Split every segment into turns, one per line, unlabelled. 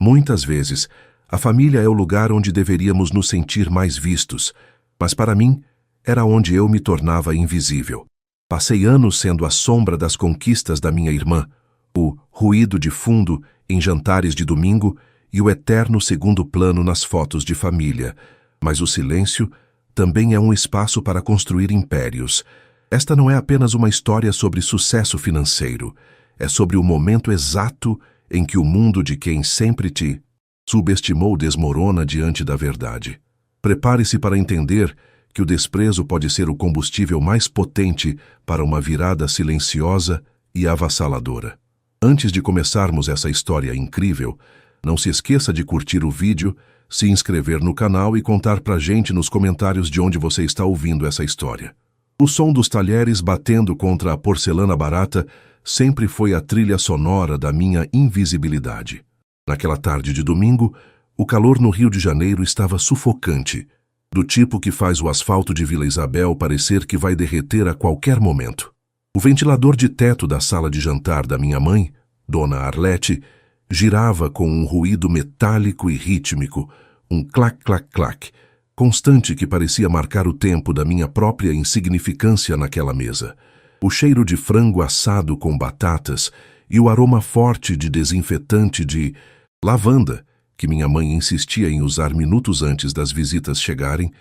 Muitas vezes, a família é o lugar onde deveríamos nos sentir mais vistos, mas para mim, era onde eu me tornava invisível. Passei anos sendo a sombra das conquistas da minha irmã, o ruído de fundo em jantares de domingo e o eterno segundo plano nas fotos de família. Mas o silêncio também é um espaço para construir impérios. Esta não é apenas uma história sobre sucesso financeiro, é sobre o momento exato em que o mundo de quem sempre te subestimou desmorona diante da verdade. Prepare-se para entender que o desprezo pode ser o combustível mais potente para uma virada silenciosa e avassaladora. Antes de começarmos essa história incrível, não se esqueça de curtir o vídeo, se inscrever no canal e contar pra gente nos comentários de onde você está ouvindo essa história. O som dos talheres batendo contra a porcelana barata sempre foi a trilha sonora da minha invisibilidade. Naquela tarde de domingo, o calor no Rio de Janeiro estava sufocante, do tipo que faz o asfalto de Vila Isabel parecer que vai derreter a qualquer momento. O ventilador de teto da sala de jantar da minha mãe, Dona Arlete, girava com um ruído metálico e rítmico, um clac-clac-clac, constante que parecia marcar o tempo da minha própria insignificância naquela mesa. O cheiro de frango assado com batatas e o aroma forte de desinfetante de lavanda, que minha mãe insistia em usar minutos antes das visitas chegarem,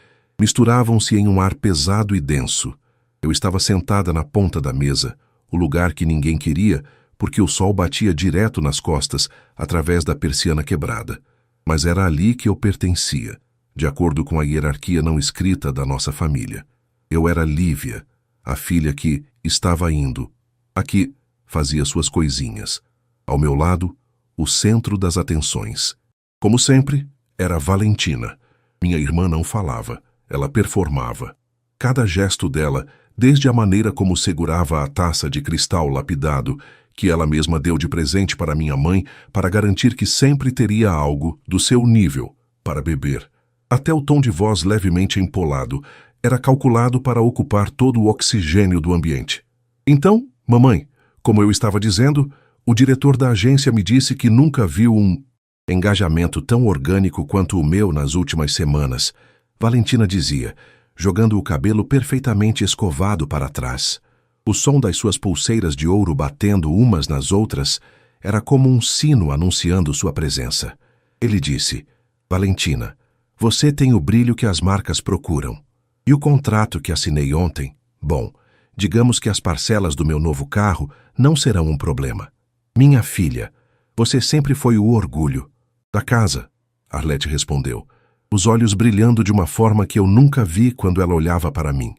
misturavam-se em um ar pesado e denso. Eu estava sentada na ponta da mesa, o lugar que ninguém queria, porque o sol batia direto nas costas através da persiana quebrada. Mas era ali que eu pertencia, de acordo com a hierarquia não escrita da nossa família. Eu era Lívia, a filha que estava indo, a que fazia suas coisinhas. Ao meu lado, o centro das atenções. Como sempre, era Valentina. Minha irmã não falava, ela performava. Cada gesto dela, desde a maneira como segurava a taça de cristal lapidado, que ela mesma deu de presente para minha mãe para garantir que sempre teria algo do seu nível para beber. Até o tom de voz levemente empolado era calculado para ocupar todo o oxigênio do ambiente. Então, mamãe, como eu estava dizendo, o diretor da agência me disse que nunca viu um engajamento tão orgânico quanto o meu nas últimas semanas, Valentina dizia, jogando o cabelo perfeitamente escovado para trás. O som das suas pulseiras de ouro batendo umas nas outras era como um sino anunciando sua presença. Ele disse, Valentina, você tem o brilho que as marcas procuram. E o contrato que assinei ontem? Bom, digamos que as parcelas do meu novo carro não serão um problema. Minha filha, você sempre foi o orgulho da casa, Arlete respondeu, os olhos brilhando de uma forma que eu nunca vi quando ela olhava para mim.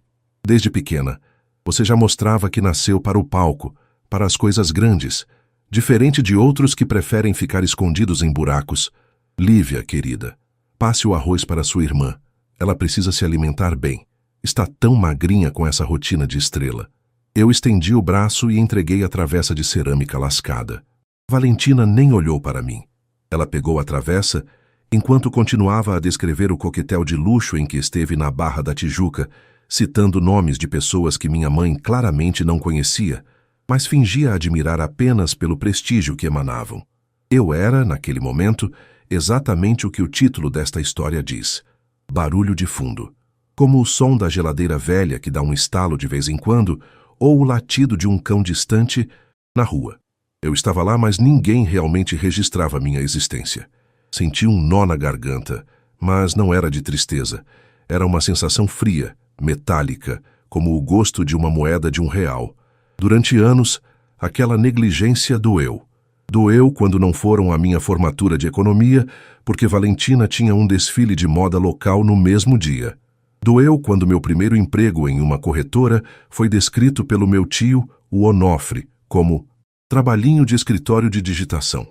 Desde pequena, você já mostrava que nasceu para o palco, para as coisas grandes, diferente de outros que preferem ficar escondidos em buracos. Lívia, querida, passe o arroz para sua irmã. Ela precisa se alimentar bem. Está tão magrinha com essa rotina de estrela. Eu estendi o braço e entreguei a travessa de cerâmica lascada. Valentina nem olhou para mim. Ela pegou a travessa, enquanto continuava a descrever o coquetel de luxo em que esteve na Barra da Tijuca, citando nomes de pessoas que minha mãe claramente não conhecia, mas fingia admirar apenas pelo prestígio que emanavam. Eu era, naquele momento, exatamente o que o título desta história diz. Barulho de fundo. Como o som da geladeira velha que dá um estalo de vez em quando, ou o latido de um cão distante na rua. Eu estava lá, mas ninguém realmente registrava minha existência. Senti um nó na garganta, mas não era de tristeza. Era uma sensação fria, metálica, como o gosto de uma moeda de R$1. Durante anos, aquela negligência doeu. Doeu quando não foram à minha formatura de economia, porque Valentina tinha um desfile de moda local no mesmo dia. Doeu quando meu primeiro emprego em uma corretora foi descrito pelo meu tio, o Onofre, como trabalhinho de escritório de digitação.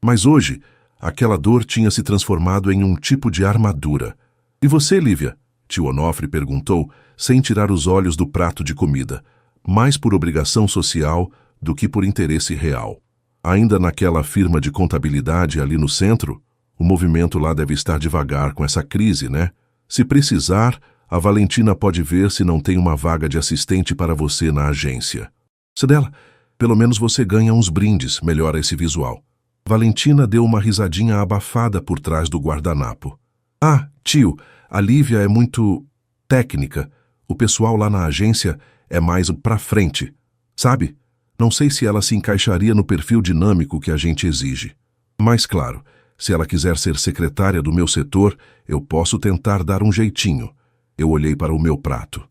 Mas hoje, aquela dor tinha se transformado em um tipo de armadura. E você, Lívia? Tio Onofre perguntou, sem tirar os olhos do prato de comida, mais por obrigação social do que por interesse real. Ainda naquela firma de contabilidade ali no centro, o movimento lá deve estar devagar com essa crise, né? Se precisar, a Valentina pode ver se não tem uma vaga de assistente para você na agência. Cidela, pelo menos você ganha uns brindes, melhora esse visual. Valentina deu uma risadinha abafada por trás do guardanapo. Ah, tio, a Lívia é muito técnica. O pessoal lá na agência é mais pra frente. Sabe? Não sei se ela se encaixaria no perfil dinâmico que a gente exige. Mas claro, se ela quiser ser secretária do meu setor, eu posso tentar dar um jeitinho. Eu olhei para o meu prato.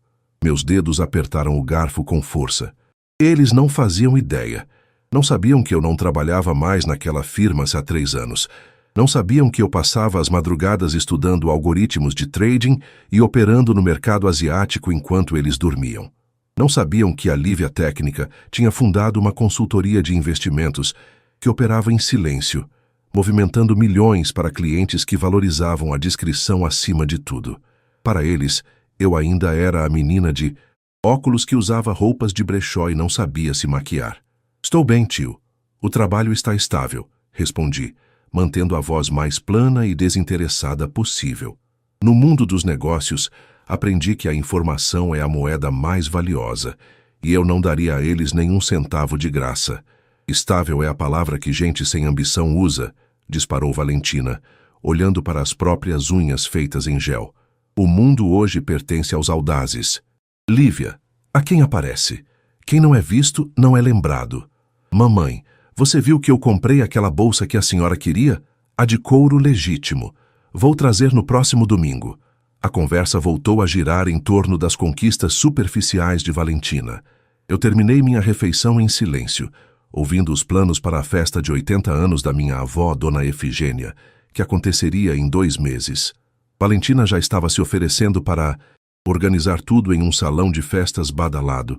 Meus dedos apertaram o garfo com força. Eles não faziam ideia. Não sabiam que eu não trabalhava mais naquela firma há 3 anos. Não sabiam que eu passava as madrugadas estudando algoritmos de trading e operando no mercado asiático enquanto eles dormiam. Não sabiam que a Lívia Técnica tinha fundado uma consultoria de investimentos que operava em silêncio, movimentando milhões para clientes que valorizavam a discrição acima de tudo. Para eles, eu ainda era a menina de óculos que usava roupas de brechó e não sabia se maquiar. Estou bem, tio. O trabalho está estável, respondi, mantendo a voz mais plana e desinteressada possível. No mundo dos negócios, aprendi que a informação é a moeda mais valiosa, e eu não daria a eles nenhum centavo de graça. Estável é a palavra que gente sem ambição usa, disparou Valentina, olhando para as próprias unhas feitas em gel. O mundo hoje pertence aos audazes. Lívia, a quem aparece? Quem não é visto, não é lembrado. Mamãe, você viu que eu comprei aquela bolsa que a senhora queria? A de couro legítimo. Vou trazer no próximo domingo. A conversa voltou a girar em torno das conquistas superficiais de Valentina. Eu terminei minha refeição em silêncio, ouvindo os planos para a festa de 80 anos da minha avó, Dona Efigênia, que aconteceria em 2 meses. Valentina já estava se oferecendo para organizar tudo em um salão de festas badalado.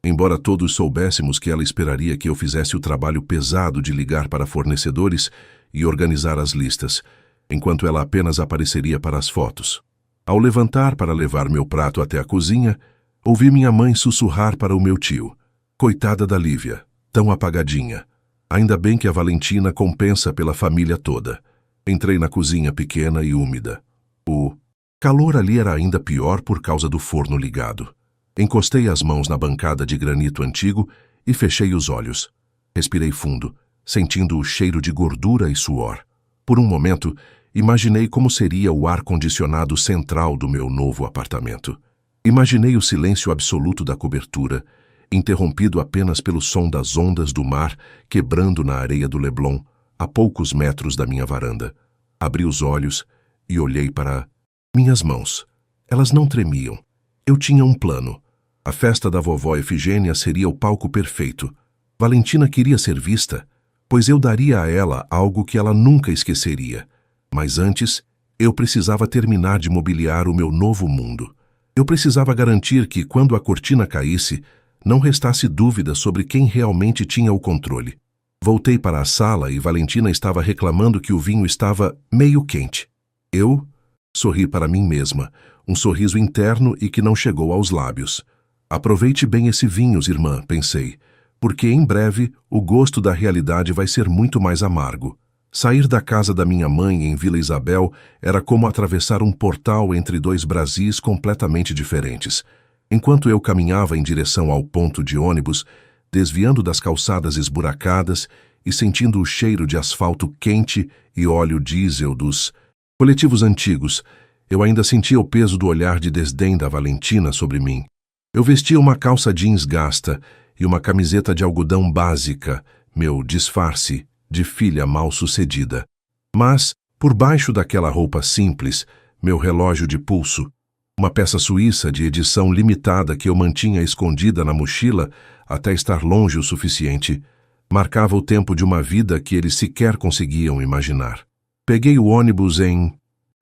Embora todos soubéssemos que ela esperaria que eu fizesse o trabalho pesado de ligar para fornecedores e organizar as listas, enquanto ela apenas apareceria para as fotos. Ao levantar para levar meu prato até a cozinha, ouvi minha mãe sussurrar para o meu tio. Coitada da Lívia, tão apagadinha. Ainda bem que a Valentina compensa pela família toda. Entrei na cozinha pequena e úmida. O calor ali era ainda pior por causa do forno ligado. Encostei as mãos na bancada de granito antigo e fechei os olhos. Respirei fundo, sentindo o cheiro de gordura e suor. Por um momento, imaginei como seria o ar-condicionado central do meu novo apartamento. Imaginei o silêncio absoluto da cobertura, interrompido apenas pelo som das ondas do mar quebrando na areia do Leblon, a poucos metros da minha varanda. Abri os olhos e olhei para minhas mãos. Elas não tremiam. Eu tinha um plano. A festa da vovó Efigênia seria o palco perfeito. Valentina queria ser vista, pois eu daria a ela algo que ela nunca esqueceria. Mas antes, eu precisava terminar de mobiliar o meu novo mundo. Eu precisava garantir que, quando a cortina caísse, não restasse dúvida sobre quem realmente tinha o controle. Voltei para a sala e Valentina estava reclamando que o vinho estava meio quente. Eu sorri para mim mesma, um sorriso interno e que não chegou aos lábios. Aproveite bem esse vinho, irmã, pensei, porque em breve o gosto da realidade vai ser muito mais amargo. Sair da casa da minha mãe em Vila Isabel era como atravessar um portal entre 2 Brasis completamente diferentes. Enquanto eu caminhava em direção ao ponto de ônibus, desviando das calçadas esburacadas e sentindo o cheiro de asfalto quente e óleo diesel dos coletivos antigos, eu ainda sentia o peso do olhar de desdém da Valentina sobre mim. Eu vestia uma calça jeans gasta e uma camiseta de algodão básica, meu disfarce de filha mal-sucedida. Mas, por baixo daquela roupa simples, meu relógio de pulso, uma peça suíça de edição limitada que eu mantinha escondida na mochila até estar longe o suficiente, marcava o tempo de uma vida que eles sequer conseguiam imaginar. Peguei o ônibus em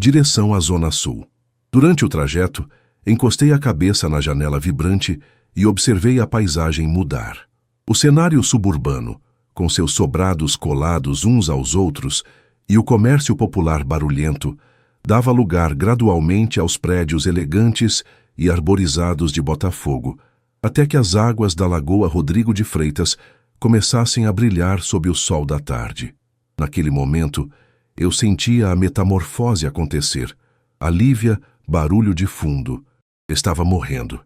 direção à Zona Sul. Durante o trajeto, encostei a cabeça na janela vibrante e observei a paisagem mudar. O cenário suburbano, com seus sobrados colados uns aos outros e o comércio popular barulhento, dava lugar gradualmente aos prédios elegantes e arborizados de Botafogo, até que as águas da Lagoa Rodrigo de Freitas começassem a brilhar sob o sol da tarde. Naquele momento, eu sentia a metamorfose acontecer. A Lívia, barulho de fundo, estava morrendo,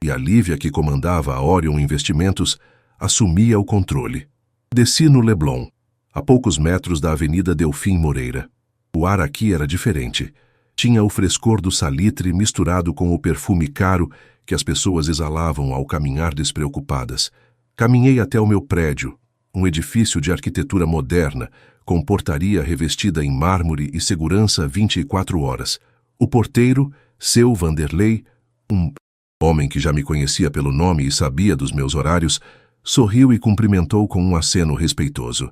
e a Lívia, que comandava a Orion Investimentos, assumia o controle. Desci no Leblon. a poucos metros da Avenida Delfim Moreira. O ar aqui era diferente. Tinha o frescor do salitre misturado com o perfume caro que as pessoas exalavam ao caminhar despreocupadas. Caminhei até o meu prédio, um edifício de arquitetura moderna, com portaria revestida em mármore e segurança 24 horas. O porteiro, seu Vanderlei, um homem que já me conhecia pelo nome e sabia dos meus horários, sorriu e cumprimentou com um aceno respeitoso.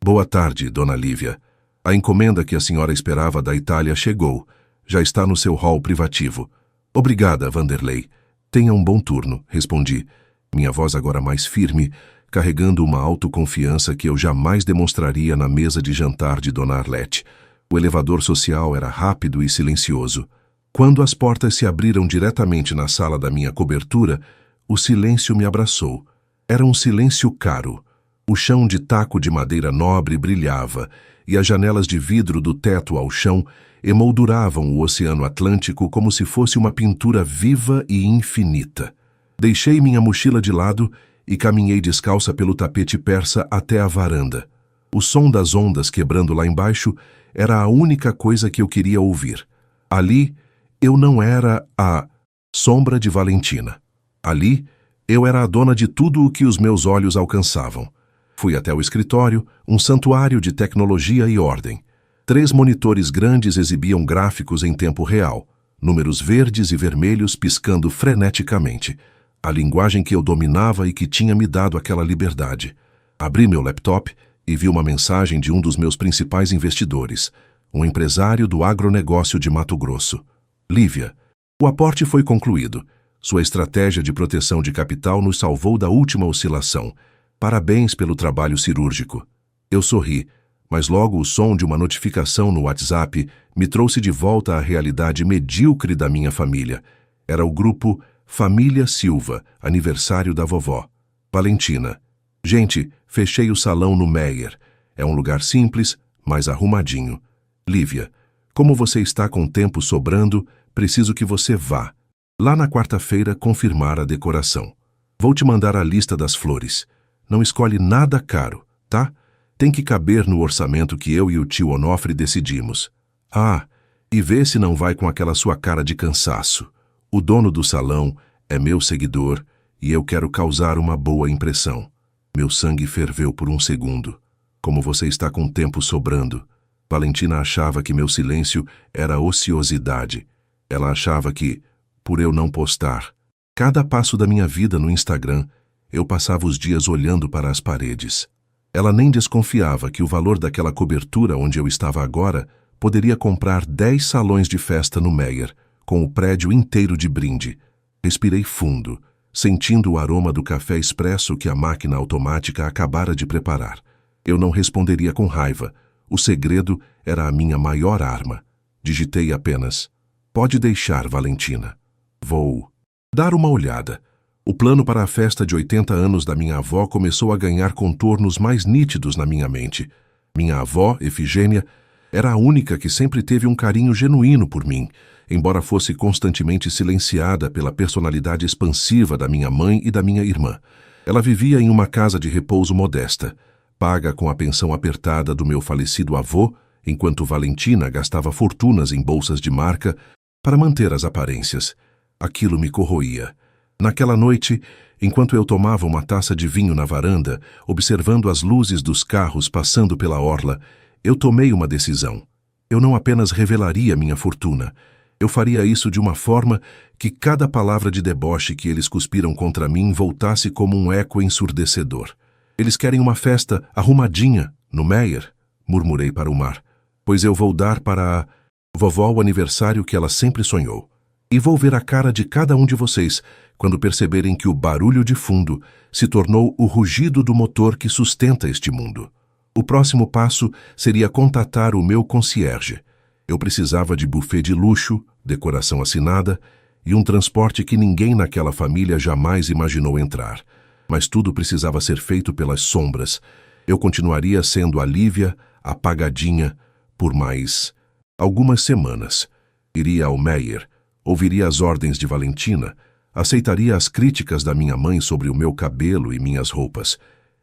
Boa tarde, dona Lívia. A encomenda que a senhora esperava da Itália chegou. Já está no seu hall privativo. Obrigada, Vanderlei. Tenha um bom turno, respondi, minha voz agora mais firme, carregando uma autoconfiança que eu jamais demonstraria na mesa de jantar de dona Arlete. O elevador social era rápido e silencioso. Quando as portas se abriram diretamente na sala da minha cobertura, o silêncio me abraçou. Era um silêncio caro. O chão de taco de madeira nobre brilhava, e as janelas de vidro do teto ao chão emolduravam o Oceano Atlântico como se fosse uma pintura viva e infinita. Deixei minha mochila de lado e caminhei descalça pelo tapete persa até a varanda. O som das ondas quebrando lá embaixo era a única coisa que eu queria ouvir. Ali, eu não era a sombra de Valentina. Ali, eu era a dona de tudo o que os meus olhos alcançavam. Fui até o escritório, um santuário de tecnologia e ordem. 3 monitores grandes exibiam gráficos em tempo real, números verdes e vermelhos piscando freneticamente. A linguagem que eu dominava e que tinha me dado aquela liberdade. Abri meu laptop e vi uma mensagem de um dos meus principais investidores, um empresário do agronegócio de Mato Grosso. Lívia, o aporte foi concluído. Sua estratégia de proteção de capital nos salvou da última oscilação. Parabéns pelo trabalho cirúrgico. Eu sorri, mas logo o som de uma notificação no WhatsApp me trouxe de volta à realidade medíocre da minha família. Era o grupo Família Silva, aniversário da vovó. Valentina. Gente, fechei o salão no Meyer. É um lugar simples, mas arrumadinho. Lívia, como você está com tempo sobrando, preciso que você vá. Lá na quarta-feira confirmar a decoração. Vou te mandar a lista das flores. Não escolhe nada caro, tá? Tem que caber no orçamento que eu e o tio Onofre decidimos. Ah, e vê se não vai com aquela sua cara de cansaço. O dono do salão é meu seguidor e eu quero causar uma boa impressão. Meu sangue ferveu por um segundo. Como você está com tempo sobrando? Valentina achava que meu silêncio era ociosidade. Ela achava que, por eu não postar, cada passo da minha vida no Instagram, eu passava os dias olhando para as paredes. Ela nem desconfiava que o valor daquela cobertura onde eu estava agora poderia comprar 10 salões de festa no Meyer, com o prédio inteiro de brinde. Respirei fundo, sentindo o aroma do café expresso que a máquina automática acabara de preparar. Eu não responderia com raiva. O segredo era a minha maior arma. Digitei apenas: pode deixar, Valentina. Vou dar uma olhada. O plano para a festa de 80 anos da minha avó começou a ganhar contornos mais nítidos na minha mente. Minha avó, Efigênia, era a única que sempre teve um carinho genuíno por mim, embora fosse constantemente silenciada pela personalidade expansiva da minha mãe e da minha irmã. Ela vivia em uma casa de repouso modesta, paga com a pensão apertada do meu falecido avô, enquanto Valentina gastava fortunas em bolsas de marca para manter as aparências. Aquilo me corroía. Naquela noite, enquanto eu tomava uma taça de vinho na varanda, observando as luzes dos carros passando pela orla, eu tomei uma decisão. Eu não apenas revelaria minha fortuna, eu faria isso de uma forma que cada palavra de deboche que eles cuspiram contra mim voltasse como um eco ensurdecedor. Eles querem uma festa arrumadinha, no Meyer, murmurei para o mar, pois eu vou dar para a vovó o aniversário que ela sempre sonhou. E vou ver a cara de cada um de vocês quando perceberem que o barulho de fundo se tornou o rugido do motor que sustenta este mundo. O próximo passo seria contatar o meu concierge. Eu precisava de buffet de luxo, decoração assinada e um transporte que ninguém naquela família jamais imaginou entrar. Mas tudo precisava ser feito pelas sombras. Eu continuaria sendo a Lívia, apagadinha, por mais algumas semanas. Iria ao Meyer, ouviria as ordens de Valentina, aceitaria as críticas da minha mãe sobre o meu cabelo e minhas roupas.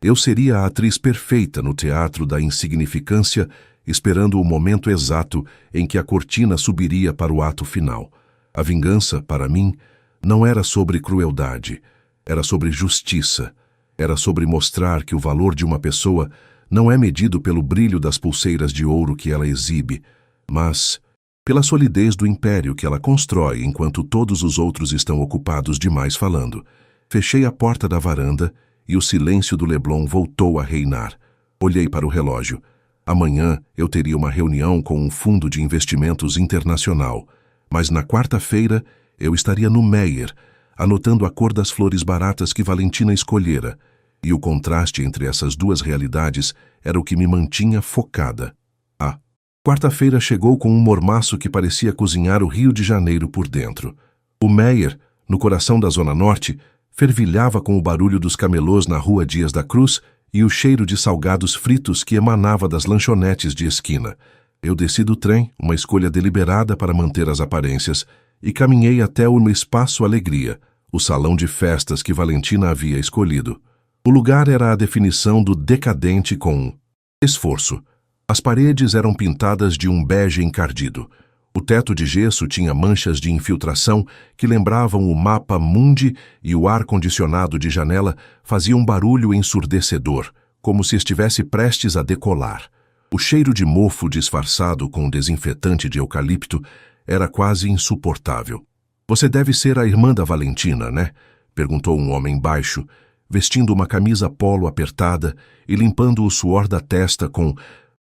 Eu seria a atriz perfeita no teatro da insignificância, esperando o momento exato em que a cortina subiria para o ato final. A vingança, para mim, não era sobre crueldade, era sobre justiça. Era sobre mostrar que o valor de uma pessoa não é medido pelo brilho das pulseiras de ouro que ela exibe, mas pela solidez do império que ela constrói enquanto todos os outros estão ocupados demais falando. Fechei a porta da varanda e o silêncio do Leblon voltou a reinar. Olhei para o relógio. Amanhã eu teria uma reunião com um fundo de investimentos internacional, mas na quarta-feira eu estaria no Meier, anotando a cor das flores baratas que Valentina escolhera, e o contraste entre essas duas realidades era o que me mantinha focada. A quarta-feira chegou com um mormaço que parecia cozinhar o Rio de Janeiro por dentro. O Meier, no coração da Zona Norte, fervilhava com o barulho dos camelôs na rua Dias da Cruz e o cheiro de salgados fritos que emanava das lanchonetes de esquina. Eu desci do trem, uma escolha deliberada para manter as aparências, e caminhei até o Espaço Alegria, o salão de festas que Valentina havia escolhido. O lugar era a definição do decadente com esforço. As paredes eram pintadas de um bege encardido. O teto de gesso tinha manchas de infiltração que lembravam o mapa mundi e o ar-condicionado de janela fazia um barulho ensurdecedor, como se estivesse prestes a decolar. O cheiro de mofo disfarçado com desinfetante de eucalipto era quase insuportável. "Você deve ser a irmã da Valentina, né?" perguntou um homem baixo, vestindo uma camisa polo apertada e limpando o suor da testa com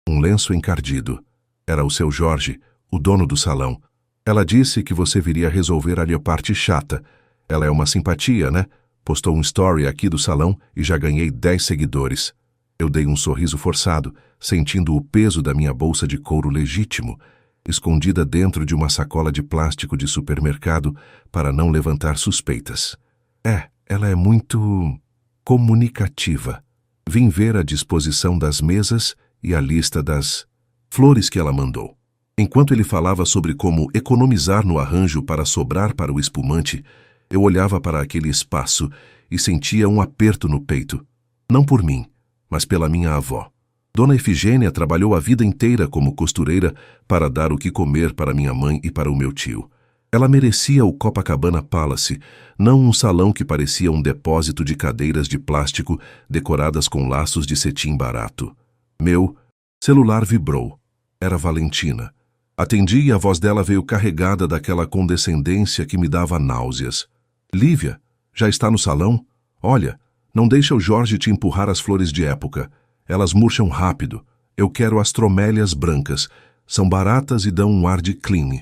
um lenço encardido. Era o seu Jorge, o dono do salão. "Ela disse que você viria resolver ali a parte chata. Ela é uma simpatia, né?" Postou um story aqui do salão e já ganhei 10 seguidores. Eu dei um sorriso forçado, sentindo o peso da minha bolsa de couro legítimo, escondida dentro de uma sacola de plástico de supermercado para não levantar suspeitas. Ela é muito comunicativa. Vim ver a disposição das mesas e a lista das flores que ela mandou. Enquanto ele falava sobre como economizar no arranjo para sobrar para o espumante, eu olhava para aquele espaço e sentia um aperto no peito. Não por mim, mas pela minha avó. Dona Efigênia trabalhou a vida inteira como costureira para dar o que comer para minha mãe e para o meu tio. Ela merecia o Copacabana Palace, não um salão que parecia um depósito de cadeiras de plástico decoradas com laços de cetim barato. Meu celular vibrou. Era Valentina. Atendi e a voz dela veio carregada daquela condescendência que me dava náuseas. "Lívia, já está no salão? Olha, não deixa o Jorge te empurrar as flores de época. Elas murcham rápido. Eu quero as tromélias brancas. São baratas e dão um ar de clean.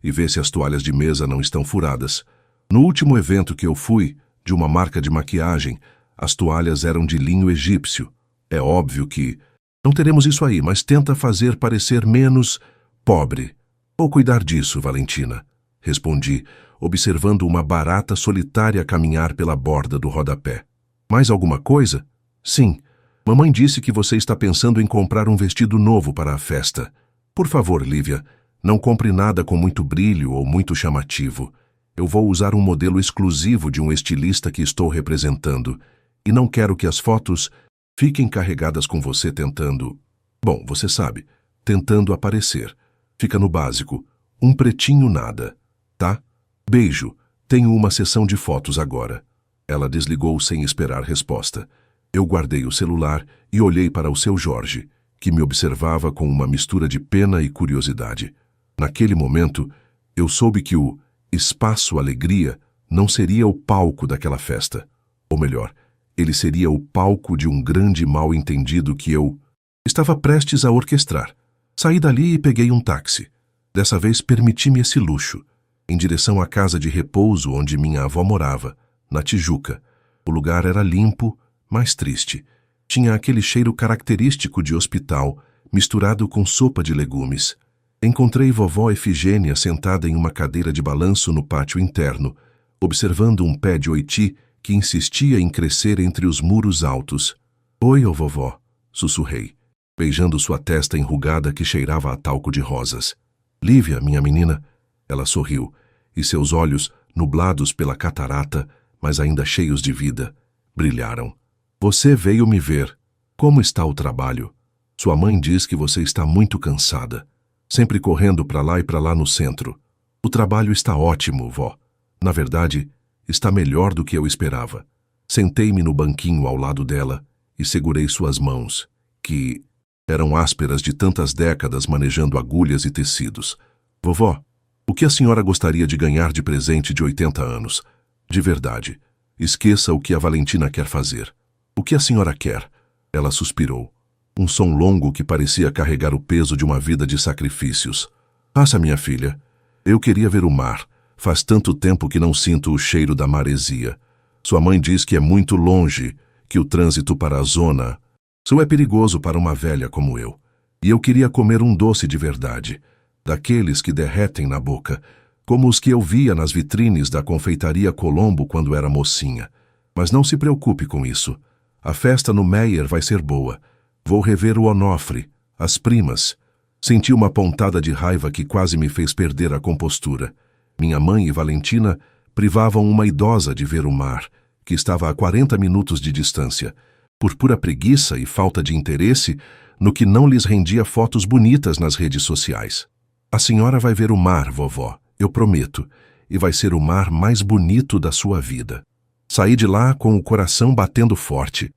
E vê se as toalhas de mesa não estão furadas. No último evento que eu fui, de uma marca de maquiagem, as toalhas eram de linho egípcio. É óbvio que não teremos isso aí, mas tenta fazer parecer menos pobre." "Vou cuidar disso, Valentina", respondi, observando uma barata solitária caminhar pela borda do rodapé. "Mais alguma coisa?" "Sim. Mamãe disse que você está pensando em comprar um vestido novo para a festa. Por favor, Lívia, não compre nada com muito brilho ou muito chamativo. Eu vou usar um modelo exclusivo de um estilista que estou representando, e não quero que as fotos fiquem carregadas com você tentando... Bom, você sabe, tentando aparecer. Fica no básico, um pretinho nada, tá? Beijo, tenho uma sessão de fotos agora." Ela desligou sem esperar resposta. Eu guardei o celular e olhei para o seu Jorge, que me observava com uma mistura de pena e curiosidade. Naquele momento, eu soube que o Espaço Alegria não seria o palco daquela festa. Ou melhor, ele seria o palco de um grande mal-entendido que eu estava prestes a orquestrar. Saí dali e peguei um táxi. Dessa vez permiti-me esse luxo, em direção à casa de repouso onde minha avó morava, na Tijuca. O lugar era limpo, mas triste. Tinha aquele cheiro característico de hospital, misturado com sopa de legumes. Encontrei vovó Efigênia sentada em uma cadeira de balanço no pátio interno, observando um pé de oiti que insistia em crescer entre os muros altos. "Oi, ô vovó", sussurrei, beijando sua testa enrugada que cheirava a talco de rosas. "Lívia, minha menina." Ela sorriu, e seus olhos, nublados pela catarata, mas ainda cheios de vida, brilharam. Você veio me ver. Como está o trabalho? Sua mãe diz que você está muito cansada, sempre correndo para lá e para lá no centro. O trabalho está ótimo, vó. Na verdade, está melhor do que eu esperava. Sentei-me no banquinho ao lado dela e segurei suas mãos, que eram ásperas de tantas décadas manejando agulhas e tecidos. Vovó, o que a senhora gostaria de ganhar de presente de 80 anos? De verdade. Esqueça o que a Valentina quer fazer. O que a senhora quer? Ela suspirou. Um som longo que parecia carregar o peso de uma vida de sacrifícios. Faça, minha filha. Eu queria ver o mar. Faz tanto tempo que não sinto o cheiro da maresia. Sua mãe diz que é muito longe, que o trânsito para a zona sul é perigoso para uma velha como eu. E eu queria comer um doce de verdade, daqueles que derretem na boca, como os que eu via nas vitrines da confeitaria Colombo quando era mocinha. Mas não se preocupe com isso. A festa no Meyer vai ser boa. Vou rever o Onofre, as primas. Senti uma pontada de raiva que quase me fez perder a compostura. Minha mãe e Valentina privavam uma idosa de ver o mar, que estava a 40 minutos de distância, por pura preguiça e falta de interesse no que não lhes rendia fotos bonitas nas redes sociais. A senhora vai ver o mar, vovó, eu prometo, e vai ser o mar mais bonito da sua vida. Saí de lá com o coração batendo forte.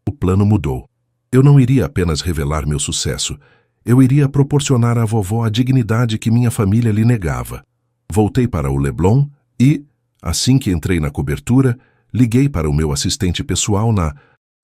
O plano mudou. Eu não iria apenas revelar meu sucesso, eu iria proporcionar à vovó a dignidade que minha família lhe negava. Voltei para o Leblon e, assim que entrei na cobertura, liguei para o meu assistente pessoal na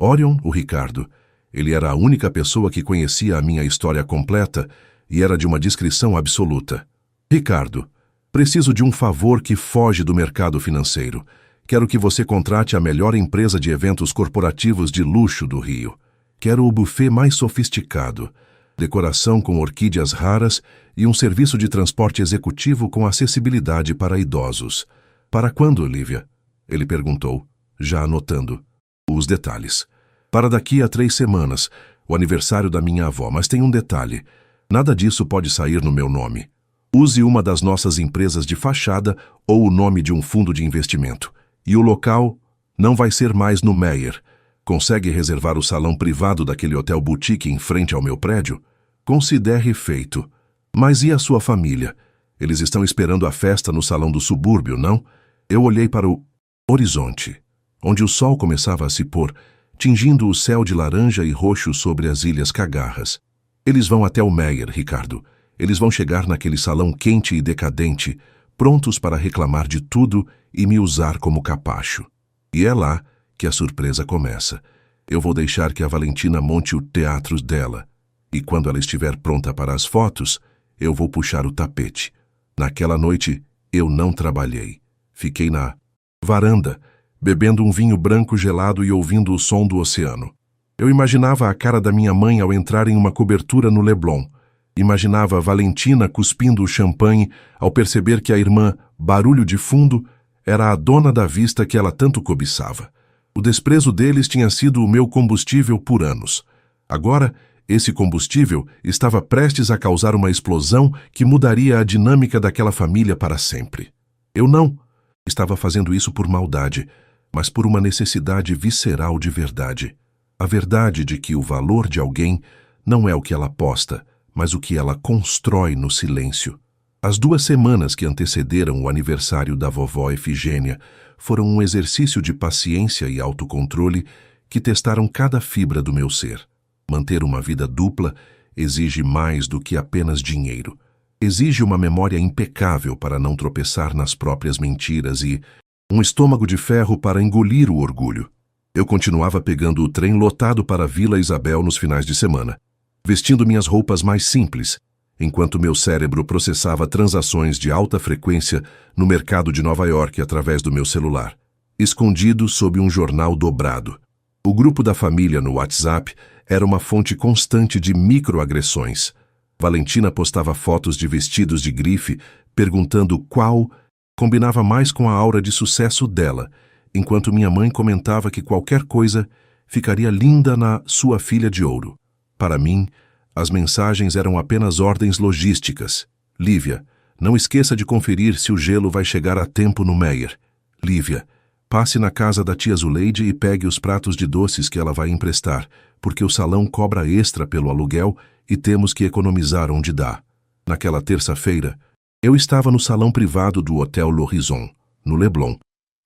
Orion, o Ricardo. Ele era a única pessoa que conhecia a minha história completa e era de uma discrição absoluta. Ricardo, preciso de um favor que foge do mercado financeiro. Quero que você contrate a melhor empresa de eventos corporativos de luxo do Rio. Quero o buffet mais sofisticado, decoração com orquídeas raras e um serviço de transporte executivo com acessibilidade para idosos. Para quando, Lívia? Ele perguntou, já anotando. Os detalhes. Para daqui a 3 semanas, o aniversário da minha avó, mas tem um detalhe. Nada disso pode sair no meu nome. Use uma das nossas empresas de fachada ou o nome de um fundo de investimento. E o local não vai ser mais no Meyer. Consegue reservar o salão privado daquele hotel boutique em frente ao meu prédio? Considere feito. Mas e a sua família? Eles estão esperando a festa no salão do subúrbio, não? Eu olhei para o horizonte, onde o sol começava a se pôr, tingindo o céu de laranja e roxo sobre as Ilhas Cagarras. Eles vão até o Meyer, Ricardo. Eles vão chegar naquele salão quente e decadente, prontos para reclamar de tudo e me usar como capacho. E é lá que a surpresa começa. Eu vou deixar que a Valentina monte o teatro dela. E quando ela estiver pronta para as fotos, eu vou puxar o tapete. Naquela noite, eu não trabalhei. Fiquei na varanda, bebendo um vinho branco gelado e ouvindo o som do oceano. Eu imaginava a cara da minha mãe ao entrar em uma cobertura no Leblon. Imaginava a Valentina cuspindo o champanhe ao perceber que a irmã, barulho de fundo, era a dona da vista que ela tanto cobiçava. O desprezo deles tinha sido o meu combustível por anos. Agora, esse combustível estava prestes a causar uma explosão que mudaria a dinâmica daquela família para sempre. Eu não estava fazendo isso por maldade, mas por uma necessidade visceral de verdade. A verdade de que o valor de alguém não é o que ela posta, mas o que ela constrói no silêncio. As 2 semanas que antecederam o aniversário da vovó Efigênia foram um exercício de paciência e autocontrole que testaram cada fibra do meu ser. Manter uma vida dupla exige mais do que apenas dinheiro. Exige uma memória impecável para não tropeçar nas próprias mentiras e um estômago de ferro para engolir o orgulho. Eu continuava pegando o trem lotado para Vila Isabel nos finais de semana, vestindo minhas roupas mais simples, enquanto meu cérebro processava transações de alta frequência no mercado de Nova York através do meu celular, escondido sob um jornal dobrado. O grupo da família no WhatsApp era uma fonte constante de microagressões. Valentina postava fotos de vestidos de grife, perguntando qual combinava mais com a aura de sucesso dela, enquanto minha mãe comentava que qualquer coisa ficaria linda na sua filha de ouro. Para mim, as mensagens eram apenas ordens logísticas. Lívia, não esqueça de conferir se o gelo vai chegar a tempo no Meyer. Lívia, Passe na casa da tia Zuleide e pegue os pratos de doces que ela vai emprestar, porque o salão cobra extra pelo aluguel e temos que economizar onde dá. Naquela terça-feira, eu estava no salão privado do Hotel L'Horizon, no Leblon,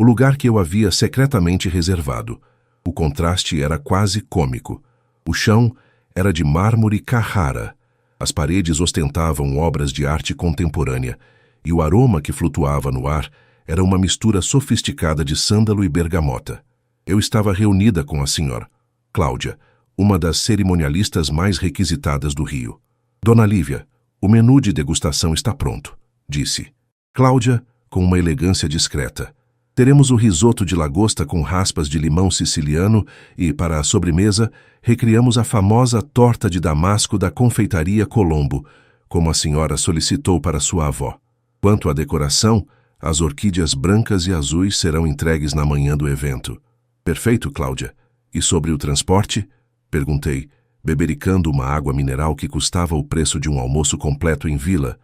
o lugar que eu havia secretamente reservado. O contraste era quase cômico. O chão era de mármore Carrara. As paredes ostentavam obras de arte contemporânea, e o aroma que flutuava no ar era uma mistura sofisticada de sândalo e bergamota. Eu estava reunida com a senhora Cláudia, uma das cerimonialistas mais requisitadas do Rio. Dona Lívia, o menu de degustação está pronto, disse. Cláudia, com uma elegância discreta. Teremos o risoto de lagosta com raspas de limão siciliano e, para a sobremesa, recriamos a famosa torta de damasco da confeitaria Colombo, como a senhora solicitou para sua avó. Quanto à decoração, as orquídeas brancas e azuis serão entregues na manhã do evento. Perfeito, Cláudia. E sobre o transporte? Perguntei, bebericando uma água mineral que custava o preço de um almoço completo em vila.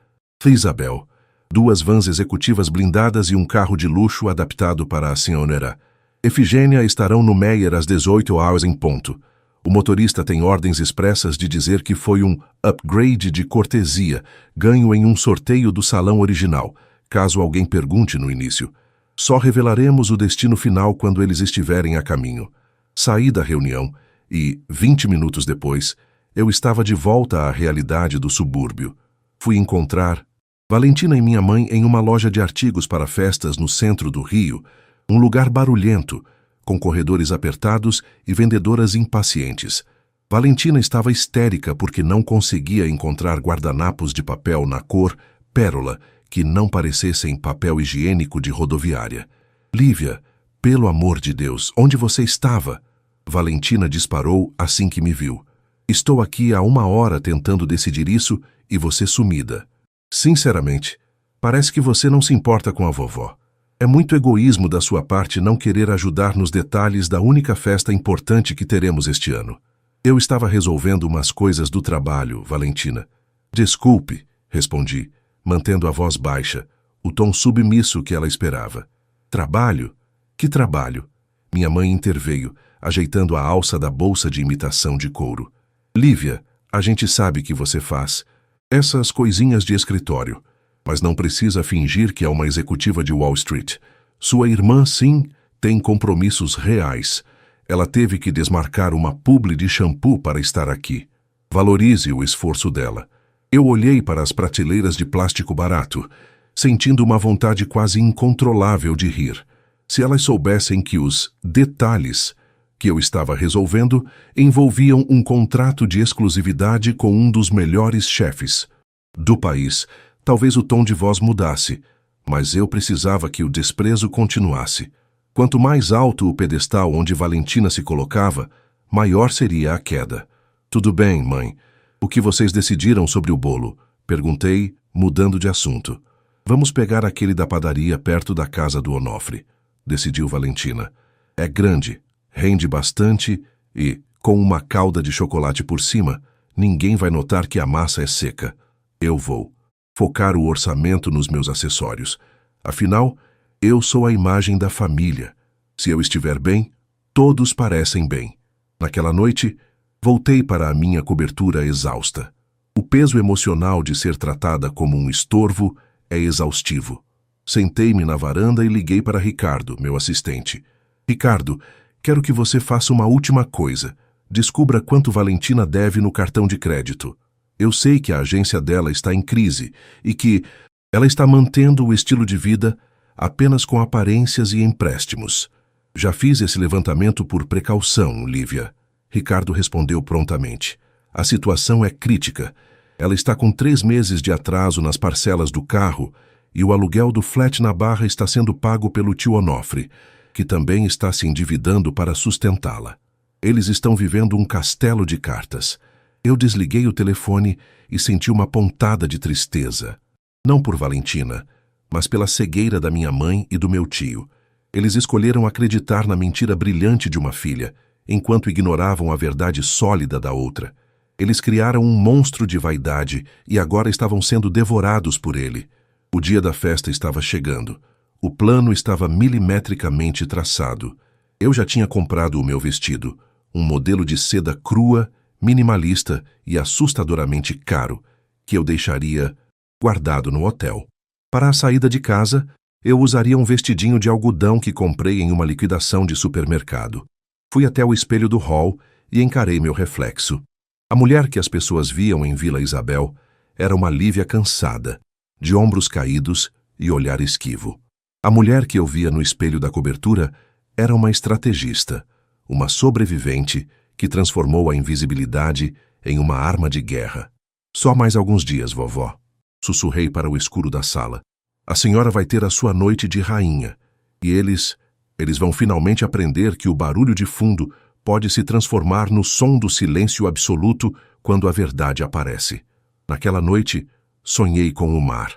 Isabel. 2 vans executivas blindadas e um carro de luxo adaptado para a senhora Efigênia estarão no Meyer às 18 horas em ponto. O motorista tem ordens expressas de dizer que foi um upgrade de cortesia, ganho em um sorteio do salão original, caso alguém pergunte no início. Só revelaremos o destino final quando eles estiverem a caminho. Saí da reunião e, 20 minutos depois, eu estava de volta à realidade do subúrbio. Fui encontrar Valentina e minha mãe em uma loja de artigos para festas no centro do Rio, um lugar barulhento, com corredores apertados e vendedoras impacientes. Valentina estava histérica porque não conseguia encontrar guardanapos de papel na cor pérola que não parecessem papel higiênico de rodoviária. Lívia, pelo amor de Deus, onde você estava? Valentina disparou assim que me viu. Estou aqui há 1 hora tentando decidir isso e você sumida. Sinceramente, parece que você não se importa com a vovó. É muito egoísmo da sua parte não querer ajudar nos detalhes da única festa importante que teremos este ano. Eu estava resolvendo umas coisas do trabalho, Valentina. Desculpe, respondi, mantendo a voz baixa, o tom submisso que ela esperava. Trabalho? Que trabalho? Minha mãe interveio, ajeitando a alça da bolsa de imitação de couro. Lívia, a gente sabe que você faz essas coisinhas de escritório, mas não precisa fingir que é uma executiva de Wall Street. Sua irmã, sim, tem compromissos reais. Ela teve que desmarcar uma publi de shampoo para estar aqui. Valorize o esforço dela. Eu olhei para as prateleiras de plástico barato, sentindo uma vontade quase incontrolável de rir. Se elas soubessem que os detalhes que eu estava resolvendo envolviam um contrato de exclusividade com um dos melhores chefes do país, talvez o tom de voz mudasse, mas eu precisava que o desprezo continuasse. Quanto mais alto o pedestal onde Valentina se colocava, maior seria a queda. Tudo bem, mãe. O que vocês decidiram sobre o bolo? Perguntei, mudando de assunto. Vamos pegar aquele da padaria perto da casa do Onofre, decidiu Valentina. É grande, rende bastante e, com uma calda de chocolate por cima, ninguém vai notar que a massa é seca. Eu vou focar o orçamento nos meus acessórios. Afinal, eu sou a imagem da família. Se eu estiver bem, todos parecem bem. Naquela noite, voltei para a minha cobertura exausta. O peso emocional de ser tratada como um estorvo é exaustivo. Sentei-me na varanda e liguei para Ricardo, meu assistente. Ricardo, quero que você faça uma última coisa. Descubra quanto Valentina deve no cartão de crédito. Eu sei que a agência dela está em crise e que ela está mantendo o estilo de vida apenas com aparências e empréstimos. Já fiz esse levantamento por precaução, Lívia. Ricardo respondeu prontamente. A situação é crítica. Ela está com 3 meses de atraso nas parcelas do carro e o aluguel do flat na Barra está sendo pago pelo tio Onofre, que também está se endividando para sustentá-la. Eles estão vivendo um castelo de cartas. Eu desliguei o telefone e senti uma pontada de tristeza. Não por Valentina, mas pela cegueira da minha mãe e do meu tio. Eles escolheram acreditar na mentira brilhante de uma filha, enquanto ignoravam a verdade sólida da outra. Eles criaram um monstro de vaidade e agora estavam sendo devorados por ele. O dia da festa estava chegando. O plano estava milimetricamente traçado. Eu já tinha comprado o meu vestido, um modelo de seda crua, minimalista e assustadoramente caro, que eu deixaria guardado no hotel. Para a saída de casa, eu usaria um vestidinho de algodão que comprei em uma liquidação de supermercado. Fui até o espelho do hall e encarei meu reflexo. A mulher que as pessoas viam em Vila Isabel era uma Lívia cansada, de ombros caídos e olhar esquivo. A mulher que eu via no espelho da cobertura era uma estrategista, uma sobrevivente que transformou a invisibilidade em uma arma de guerra. Só mais alguns dias, vovó. Sussurrei para o escuro da sala. A senhora vai ter a sua noite de rainha, e eles vão finalmente aprender que o barulho de fundo pode se transformar no som do silêncio absoluto quando a verdade aparece. Naquela noite, sonhei com o mar,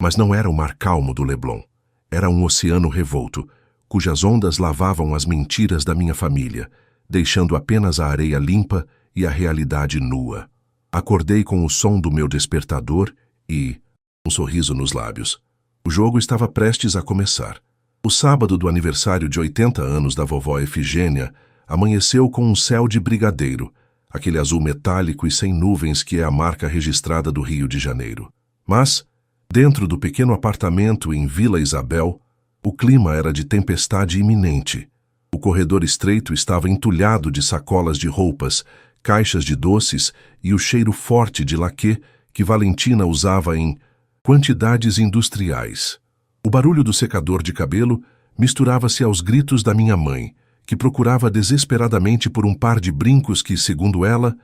mas não era o mar calmo do Leblon. Era um oceano revolto, cujas ondas lavavam as mentiras da minha família, deixando apenas a areia limpa e a realidade nua. Acordei com o som do meu despertador e um sorriso nos lábios. O jogo estava prestes a começar. O sábado do aniversário de 80 anos da vovó Efigênia amanheceu com um céu de brigadeiro, aquele azul metálico e sem nuvens que é a marca registrada do Rio de Janeiro. Mas, dentro do pequeno apartamento em Vila Isabel, o clima era de tempestade iminente. O corredor estreito estava entulhado de sacolas de roupas, caixas de doces e o cheiro forte de laquê que Valentina usava em quantidades industriais. O barulho do secador de cabelo misturava-se aos gritos da minha mãe, que procurava desesperadamente por um par de brincos que, segundo ela,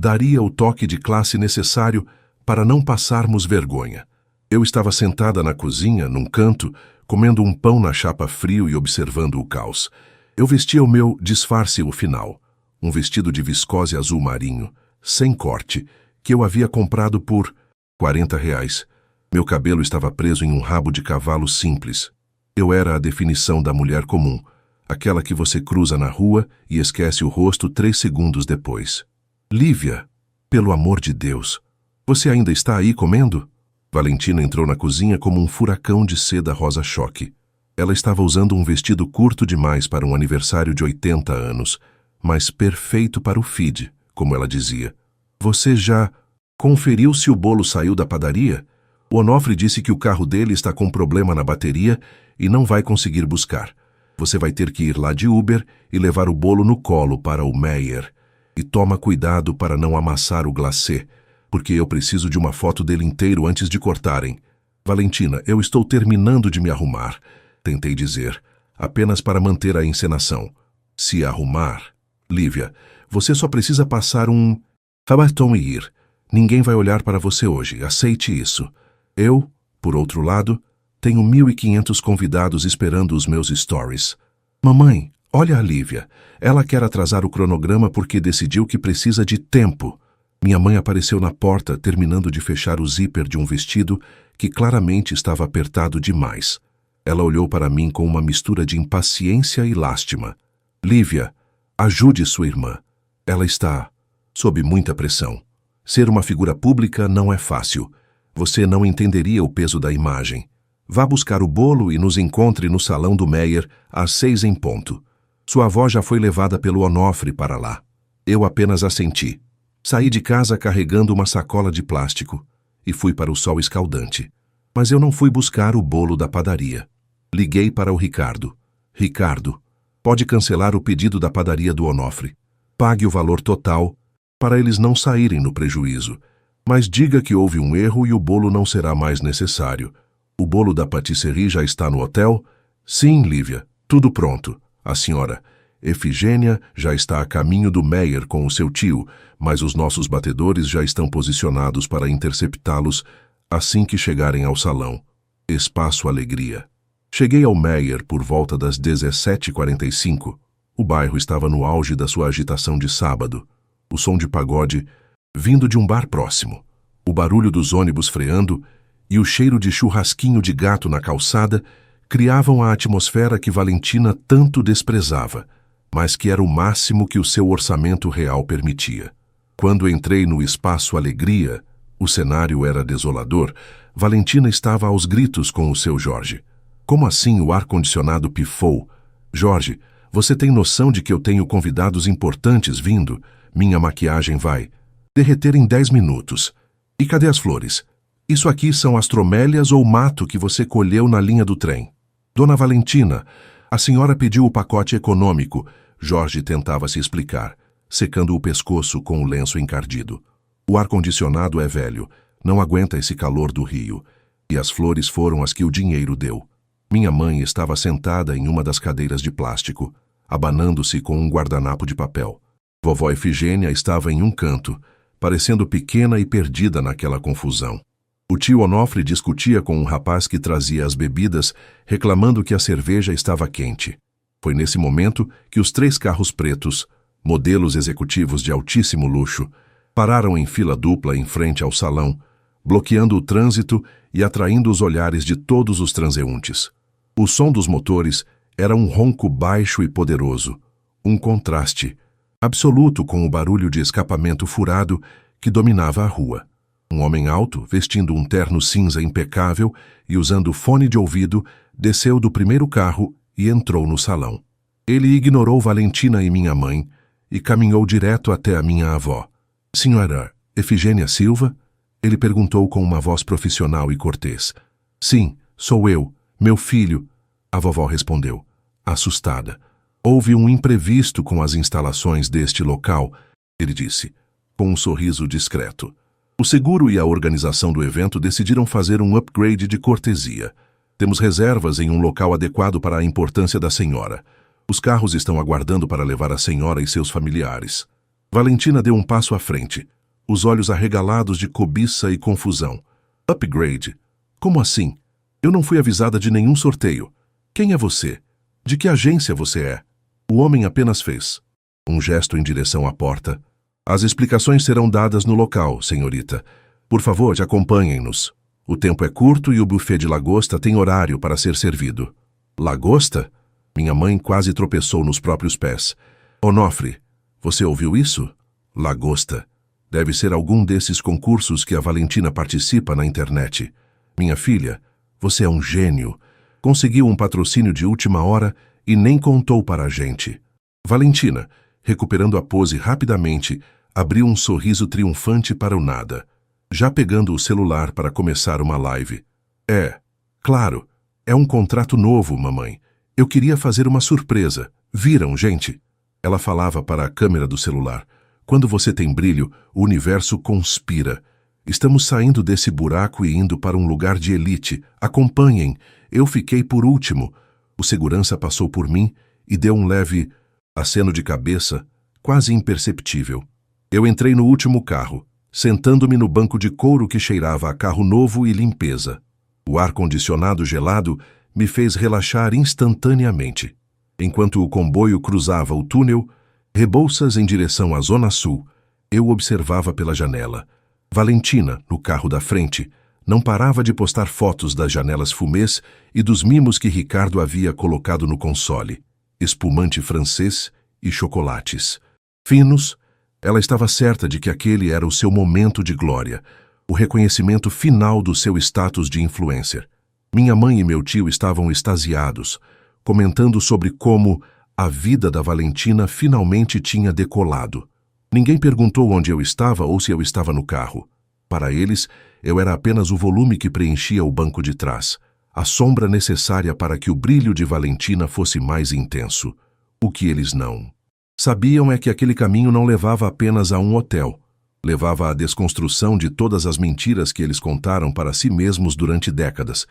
daria o toque de classe necessário para não passarmos vergonha. Eu estava sentada na cozinha, num canto, comendo um pão na chapa frio e observando o caos. Eu vestia o meu disfarce o final, um vestido de viscose azul marinho, sem corte, que eu havia comprado por R$ 40. Meu cabelo estava preso em um rabo de cavalo simples. Eu era a definição da mulher comum, aquela que você cruza na rua e esquece o rosto 3 segundos depois. Lívia, pelo amor de Deus, você ainda está aí comendo? Valentina entrou na cozinha como um furacão de seda rosa-choque. Ela estava usando um vestido curto demais para um aniversário de 80 anos, mas perfeito para o feed, como ela dizia. Você já conferiu se o bolo saiu da padaria? O Onofre disse que o carro dele está com problema na bateria e não vai conseguir buscar. Você vai ter que ir lá de Uber e levar o bolo no colo para o Meyer. E toma cuidado para não amassar o glacê, porque eu preciso de uma foto dele inteiro antes de cortarem. Valentina, eu estou terminando de me arrumar, tentei dizer, apenas para manter a encenação. Se arrumar? Lívia, você só precisa passar um batom e ir. Ninguém vai olhar para você hoje, aceite isso. Eu, por outro lado, tenho 1.500 convidados esperando os meus stories. Mamãe, olha a Lívia. Ela quer atrasar o cronograma porque decidiu que precisa de tempo. Minha mãe apareceu na porta, terminando de fechar o zíper de um vestido que claramente estava apertado demais. Ela olhou para mim com uma mistura de impaciência e lástima. Lívia, ajude sua irmã. Ela está sob muita pressão. Ser uma figura pública não é fácil. Você não entenderia o peso da imagem. Vá buscar o bolo e nos encontre no salão do Meyer às 6 em ponto. Sua avó já foi levada pelo Onofre para lá. Eu apenas assenti. Saí de casa carregando uma sacola de plástico e fui para o sol escaldante. Mas eu não fui buscar o bolo da padaria. Liguei para o Ricardo. Ricardo, pode cancelar o pedido da padaria do Onofre. Pague o valor total para eles não saírem no prejuízo. Mas diga que houve um erro e o bolo não será mais necessário. O bolo da patisserie já está no hotel? Sim, Lívia, tudo pronto. A senhora Efigênia já está a caminho do Meyer com o seu tio, mas os nossos batedores já estão posicionados para interceptá-los assim que chegarem ao salão. Espaço Alegria. Cheguei ao Meyer por volta das 17h45. O bairro estava no auge da sua agitação de sábado. O som de pagode vindo de um bar próximo, o barulho dos ônibus freando e o cheiro de churrasquinho de gato na calçada criavam a atmosfera que Valentina tanto desprezava, mas que era o máximo que o seu orçamento real permitia. Quando entrei no Espaço Alegria, o cenário era desolador. Valentina estava aos gritos com o seu Jorge. Como assim o ar-condicionado pifou? Jorge, você tem noção de que eu tenho convidados importantes vindo? Minha maquiagem vai derreter em 10 minutos. E cadê as flores? Isso aqui são as tromélias ou mato que você colheu na linha do trem. Dona Valentina, a senhora pediu o pacote econômico. Jorge tentava se explicar, secando o pescoço com o lenço encardido. O ar-condicionado é velho, não aguenta esse calor do Rio. E as flores foram as que o dinheiro deu. Minha mãe estava sentada em uma das cadeiras de plástico, abanando-se com um guardanapo de papel. Vovó Efigênia estava em um canto, parecendo pequena e perdida naquela confusão. O tio Onofre discutia com um rapaz que trazia as bebidas, reclamando que a cerveja estava quente. Foi nesse momento que os 3 carros pretos, modelos executivos de altíssimo luxo, pararam em fila dupla em frente ao salão, bloqueando o trânsito e atraindo os olhares de todos os transeuntes. O som dos motores era um ronco baixo e poderoso, um contraste absoluto com o barulho de escapamento furado que dominava a rua. Um homem alto, vestindo um terno cinza impecável e usando fone de ouvido, desceu do primeiro carro e entrou no salão. Ele ignorou Valentina e minha mãe e caminhou direto até a minha avó. Senhora Efigênia Silva? Ele perguntou com uma voz profissional e cortês. Sim, sou eu, meu filho, a vovó respondeu, assustada. Houve um imprevisto com as instalações deste local, ele disse, com um sorriso discreto. O seguro e a organização do evento decidiram fazer um upgrade de cortesia. Temos reservas em um local adequado para a importância da senhora. Os carros estão aguardando para levar a senhora e seus familiares. Valentina deu um passo à frente, os olhos arregalados de cobiça e confusão. Upgrade? Como assim? Eu não fui avisada de nenhum sorteio. Quem é você? De que agência você é? O homem apenas fez um gesto em direção à porta. As explicações serão dadas no local, senhorita. Por favor, acompanhem-nos. O tempo é curto e o buffet de lagosta tem horário para ser servido. Lagosta? Minha mãe quase tropeçou nos próprios pés. Onofre, você ouviu isso? Lagosta. Deve ser algum desses concursos que a Valentina participa na internet. Minha filha, você é um gênio. Conseguiu um patrocínio de última hora e nem contou para a gente. Valentina, recuperando a pose rapidamente, abriu um sorriso triunfante para o nada, já pegando o celular para começar uma live. Claro, é um contrato novo, mamãe. Eu queria fazer uma surpresa. Viram, gente? Ela falava para a câmera do celular. Quando você tem brilho, o universo conspira. Estamos saindo desse buraco e indo para um lugar de elite. Acompanhem. Eu fiquei por último. O segurança passou por mim e deu um leve aceno de cabeça, quase imperceptível. Eu entrei no último carro, sentando-me no banco de couro que cheirava a carro novo e limpeza. O ar-condicionado gelado me fez relaxar instantaneamente. Enquanto o comboio cruzava o túnel, Rebouças em direção à Zona Sul, eu observava pela janela. Valentina, no carro da frente, não parava de postar fotos das janelas fumês e dos mimos que Ricardo havia colocado no console. Espumante francês e chocolates. Finos, ela estava certa de que aquele era o seu momento de glória, o reconhecimento final do seu status de influencer. Minha mãe e meu tio estavam extasiados, comentando sobre como a vida da Valentina finalmente tinha decolado. Ninguém perguntou onde eu estava ou se eu estava no carro. Para eles, eu era apenas o volume que preenchia o banco de trás, a sombra necessária para que o brilho de Valentina fosse mais intenso. O que eles não sabiam é que aquele caminho não levava apenas a um hotel. Levava à desconstrução de todas as mentiras que eles contaram para si mesmos durante décadas.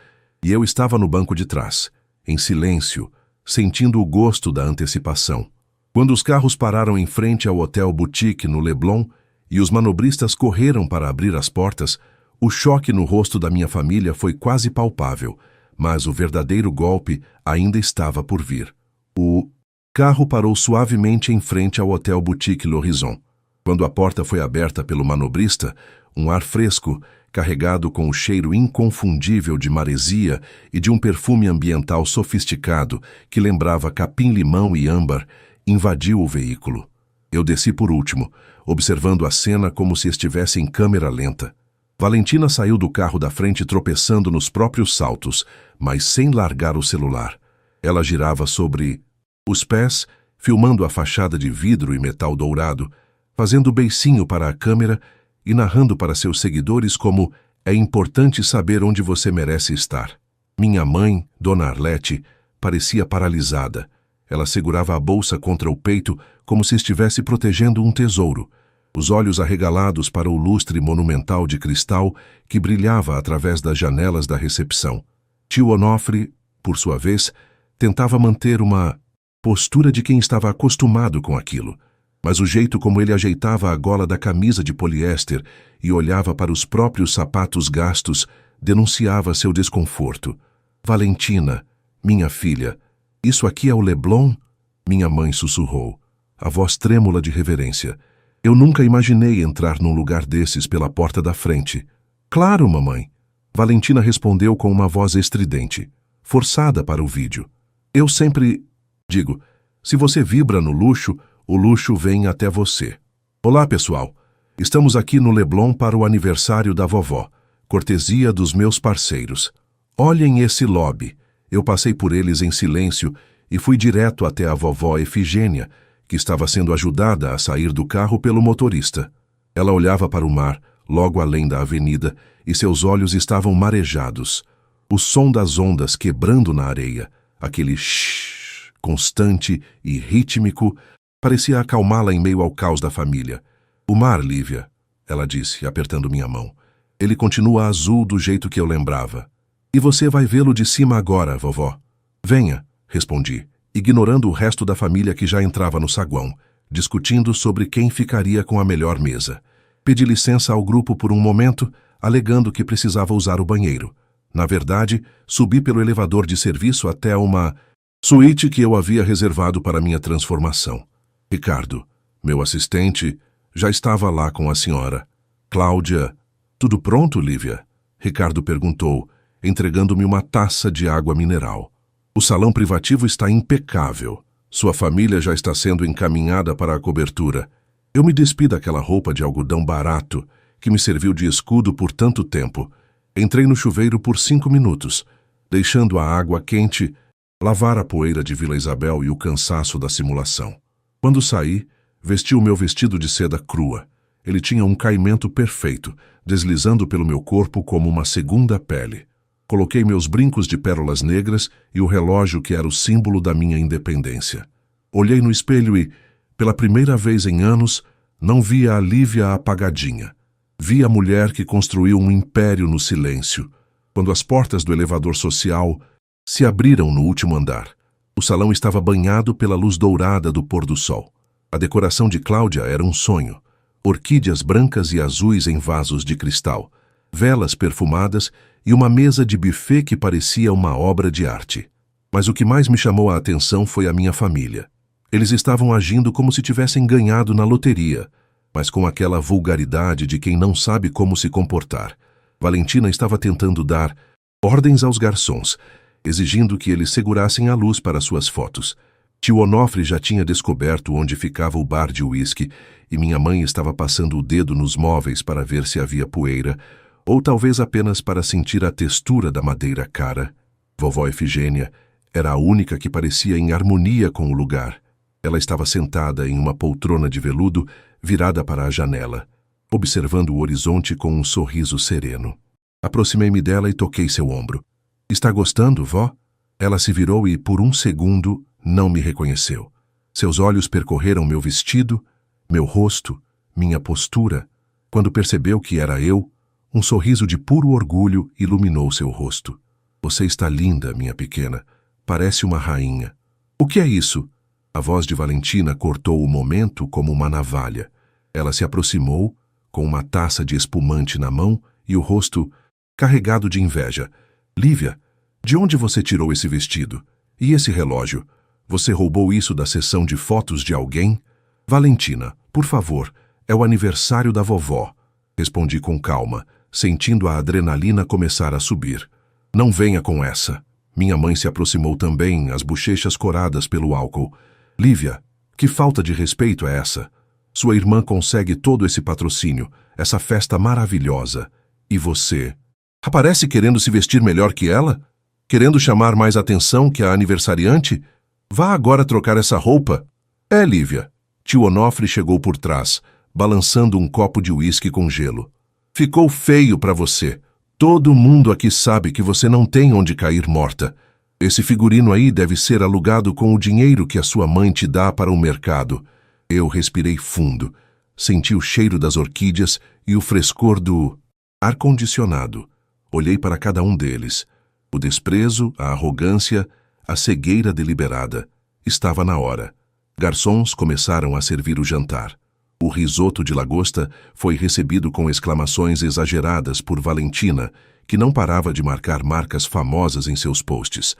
E eu estava no banco de trás, em silêncio, sentindo o gosto da antecipação. Quando os carros pararam em frente ao Hotel Boutique no Leblon e os manobristas correram para abrir as portas, o choque no rosto da minha família foi quase palpável, mas o verdadeiro golpe ainda estava por vir. O carro parou suavemente em frente ao Hotel Boutique L'Horizon. Quando a porta foi aberta pelo manobrista, um ar fresco, carregado com o cheiro inconfundível de maresia e de um perfume ambiental sofisticado que lembrava capim-limão e âmbar, invadiu o veículo. Eu desci por último, observando a cena como se estivesse em câmera lenta. Valentina saiu do carro da frente tropeçando nos próprios saltos, mas sem largar o celular. Ela girava sobre os pés, filmando a fachada de vidro e metal dourado, fazendo beicinho para a câmera e narrando para seus seguidores como é importante saber onde você merece estar. Minha mãe, Dona Arlete, parecia paralisada. Ela segurava a bolsa contra o peito como se estivesse protegendo um tesouro, os olhos arregalados para o lustre monumental de cristal que brilhava através das janelas da recepção. Tio Onofre, por sua vez, tentava manter uma postura de quem estava acostumado com aquilo, mas o jeito como ele ajeitava a gola da camisa de poliéster e olhava para os próprios sapatos gastos denunciava seu desconforto. Valentina, minha filha, isso aqui é o Leblon? Minha mãe sussurrou, a voz trêmula de reverência. Eu nunca imaginei entrar num lugar desses pela porta da frente. Claro, mamãe. Valentina respondeu com uma voz estridente, forçada para o vídeo. Eu sempre digo, se você vibra no luxo, o luxo vem até você. Olá, pessoal. Estamos aqui no Leblon para o aniversário da vovó, cortesia dos meus parceiros. Olhem esse lobby. Eu passei por eles em silêncio e fui direto até a vovó Efigênia, que estava sendo ajudada a sair do carro pelo motorista. Ela olhava para o mar, logo além da avenida, e seus olhos estavam marejados. O som das ondas quebrando na areia, aquele shhh constante e rítmico, parecia acalmá-la em meio ao caos da família. O mar, Lívia, ela disse, apertando minha mão. Ele continua azul do jeito que eu lembrava. E você vai vê-lo de cima agora, vovó. Venha, respondi, ignorando o resto da família que já entrava no saguão, discutindo sobre quem ficaria com a melhor mesa. Pedi licença ao grupo por um momento, alegando que precisava usar o banheiro. Na verdade, subi pelo elevador de serviço até uma suíte que eu havia reservado para minha transformação. Ricardo, meu assistente, já estava lá com a senhora. Cláudia, tudo pronto, Lívia? Ricardo perguntou, entregando-me uma taça de água mineral. O salão privativo está impecável. Sua família já está sendo encaminhada para a cobertura. Eu me despi daquela roupa de algodão barato que me serviu de escudo por tanto tempo. Entrei no chuveiro por 5 minutos, deixando a água quente lavar a poeira de Vila Isabel e o cansaço da simulação. Quando saí, vesti o meu vestido de seda crua. Ele tinha um caimento perfeito, deslizando pelo meu corpo como uma segunda pele. Coloquei meus brincos de pérolas negras e o relógio que era o símbolo da minha independência. Olhei no espelho e, pela primeira vez em anos, não via a Lívia apagadinha. Vi a mulher que construiu um império no silêncio. Quando as portas do elevador social se abriram no último andar, o salão estava banhado pela luz dourada do pôr do sol. A decoração de Cláudia era um sonho. Orquídeas brancas e azuis em vasos de cristal, velas perfumadas e uma mesa de buffet que parecia uma obra de arte. Mas o que mais me chamou a atenção foi a minha família. Eles estavam agindo como se tivessem ganhado na loteria, mas com aquela vulgaridade de quem não sabe como se comportar. Valentina estava tentando dar ordens aos garçons, exigindo que eles segurassem a luz para suas fotos. Tio Onofre já tinha descoberto onde ficava o bar de uísque e minha mãe estava passando o dedo nos móveis para ver se havia poeira, ou talvez apenas para sentir a textura da madeira cara. Vovó Efigênia era a única que parecia em harmonia com o lugar. Ela estava sentada em uma poltrona de veludo, virada para a janela, observando o horizonte com um sorriso sereno. Aproximei-me dela e toquei seu ombro. Está gostando, vó? Ela se virou e, por um segundo, não me reconheceu. Seus olhos percorreram meu vestido, meu rosto, minha postura. Quando percebeu que era eu, um sorriso de puro orgulho iluminou seu rosto. Você está linda, minha pequena. Parece uma rainha. O que é isso? A voz de Valentina cortou o momento como uma navalha. Ela se aproximou, com uma taça de espumante na mão e o rosto carregado de inveja. Lívia, de onde você tirou esse vestido? E esse relógio? Você roubou isso da sessão de fotos de alguém? Valentina, por favor, é o aniversário da vovó. Respondi com calma, sentindo a adrenalina começar a subir. Não venha com essa. Minha mãe se aproximou também, as bochechas coradas pelo álcool. Lívia, que falta de respeito é essa? Sua irmã consegue todo esse patrocínio, essa festa maravilhosa. E você? Aparece querendo se vestir melhor que ela? Querendo chamar mais atenção que a aniversariante? Vá agora trocar essa roupa. É, Lívia. Tio Onofre chegou por trás, balançando um copo de uísque com gelo. Ficou feio para você. Todo mundo aqui sabe que você não tem onde cair morta. Esse figurino aí deve ser alugado com o dinheiro que a sua mãe te dá para o mercado. Eu respirei fundo. Senti o cheiro das orquídeas e o frescor do ar-condicionado. Olhei para cada um deles. O desprezo, a arrogância, a cegueira deliberada. Estava na hora. Garçons começaram a servir o jantar. O risoto de lagosta foi recebido com exclamações exageradas por Valentina, que não parava de marcar marcas famosas em seus posts,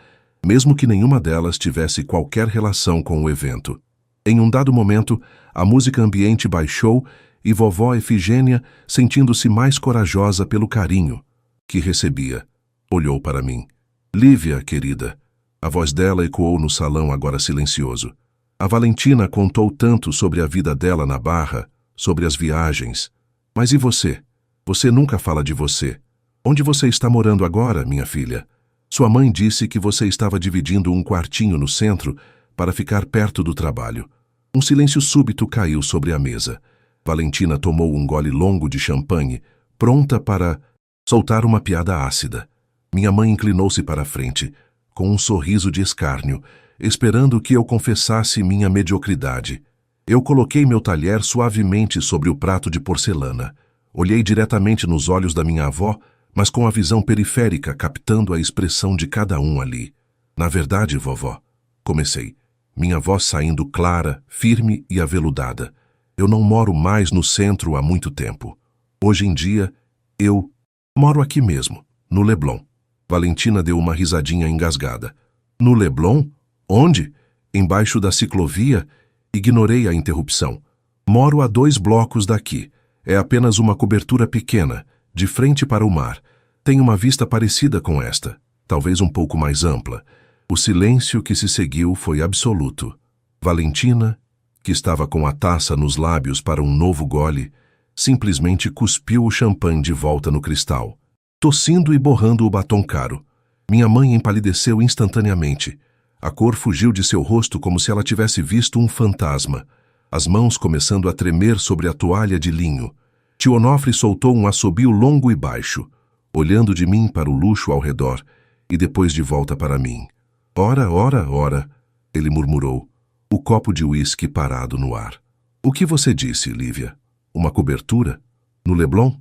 mesmo que nenhuma delas tivesse qualquer relação com o evento. Em um dado momento, a música ambiente baixou e vovó Efigênia, sentindo-se mais corajosa pelo carinho que recebia, olhou para mim. Lívia, querida. A voz dela ecoou no salão agora silencioso. A Valentina contou tanto sobre a vida dela na Barra, sobre as viagens. Mas e você? Você nunca fala de você. Onde você está morando agora, minha filha? Sua mãe disse que você estava dividindo um quartinho no centro para ficar perto do trabalho. Um silêncio súbito caiu sobre a mesa. Valentina tomou um gole longo de champanhe, pronta para soltar uma piada ácida. Minha mãe inclinou-se para a frente, com um sorriso de escárnio, esperando que eu confessasse minha mediocridade. Eu coloquei meu talher suavemente sobre o prato de porcelana. Olhei diretamente nos olhos da minha avó, mas com a visão periférica captando a expressão de cada um ali. Na verdade, vovó, comecei, minha voz saindo clara, firme e aveludada. Eu não moro mais no centro há muito tempo. Hoje em dia, eu moro aqui mesmo, no Leblon. Valentina deu uma risadinha engasgada. No Leblon? Onde? Embaixo da ciclovia? Ignorei a interrupção. Moro a 2 blocos daqui. É apenas uma cobertura pequena, de frente para o mar. Tem uma vista parecida com esta, talvez um pouco mais ampla. O silêncio que se seguiu foi absoluto. Valentina, que estava com a taça nos lábios para um novo gole, simplesmente cuspiu o champanhe de volta no cristal, tossindo e borrando o batom caro. Minha mãe empalideceu instantaneamente. A cor fugiu de seu rosto como se ela tivesse visto um fantasma, as mãos começando a tremer sobre a toalha de linho. Tio Onofre soltou um assobio longo e baixo, olhando de mim para o luxo ao redor e depois de volta para mim. Ora, ora, ora, ele murmurou, o copo de uísque parado no ar. O que você disse, Lívia? Uma cobertura? No Leblon?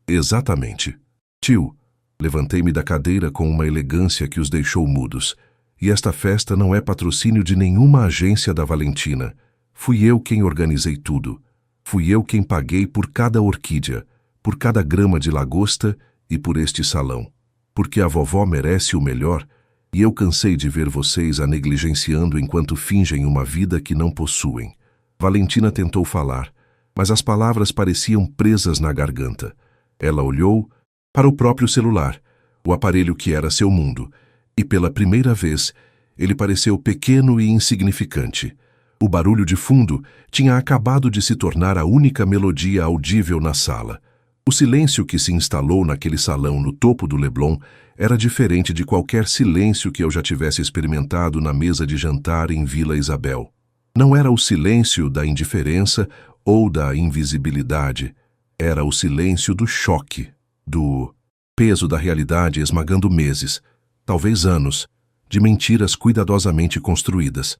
Exatamente. Tio, levantei-me da cadeira com uma elegância que os deixou mudos. E esta festa não é patrocínio de nenhuma agência da Valentina. Fui eu quem organizei tudo. Fui eu quem paguei por cada orquídea, por cada grama de lagosta e por este salão. Porque a vovó merece o melhor e eu cansei de ver vocês a negligenciando enquanto fingem uma vida que não possuem. Valentina tentou falar, mas as palavras pareciam presas na garganta. Ela olhou para o próprio celular, o aparelho que era seu mundo, e pela primeira vez ele pareceu pequeno e insignificante. O barulho de fundo tinha acabado de se tornar a única melodia audível na sala. O silêncio que se instalou naquele salão no topo do Leblon era diferente de qualquer silêncio que eu já tivesse experimentado na mesa de jantar em Vila Isabel. Não era o silêncio da indiferença ou da invisibilidade, era o silêncio do choque, do peso da realidade esmagando meses, talvez anos, de mentiras cuidadosamente construídas.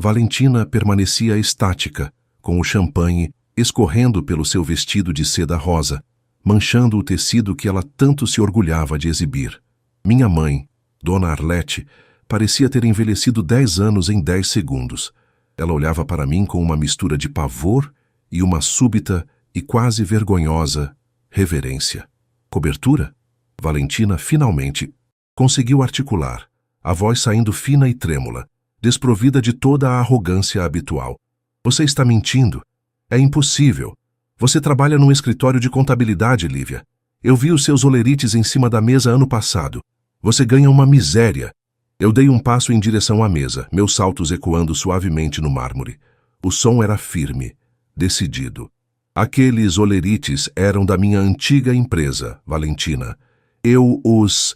Valentina permanecia estática, com o champanhe escorrendo pelo seu vestido de seda rosa, manchando o tecido que ela tanto se orgulhava de exibir. Minha mãe, Dona Arlete, parecia ter envelhecido 10 anos em 10 segundos. Ela olhava para mim com uma mistura de pavor e uma súbita e quase vergonhosa reverência. Cobertura? Valentina finalmente conseguiu articular, a voz saindo fina e trêmula, desprovida de toda a arrogância habitual. Você está mentindo. É impossível. Você trabalha num escritório de contabilidade, Lívia. Eu vi os seus olerites em cima da mesa ano passado. Você ganha uma miséria. Eu dei um passo em direção à mesa, meus saltos ecoando suavemente no mármore. O som era firme, decidido. Aqueles olerites eram da minha antiga empresa, Valentina. Eu os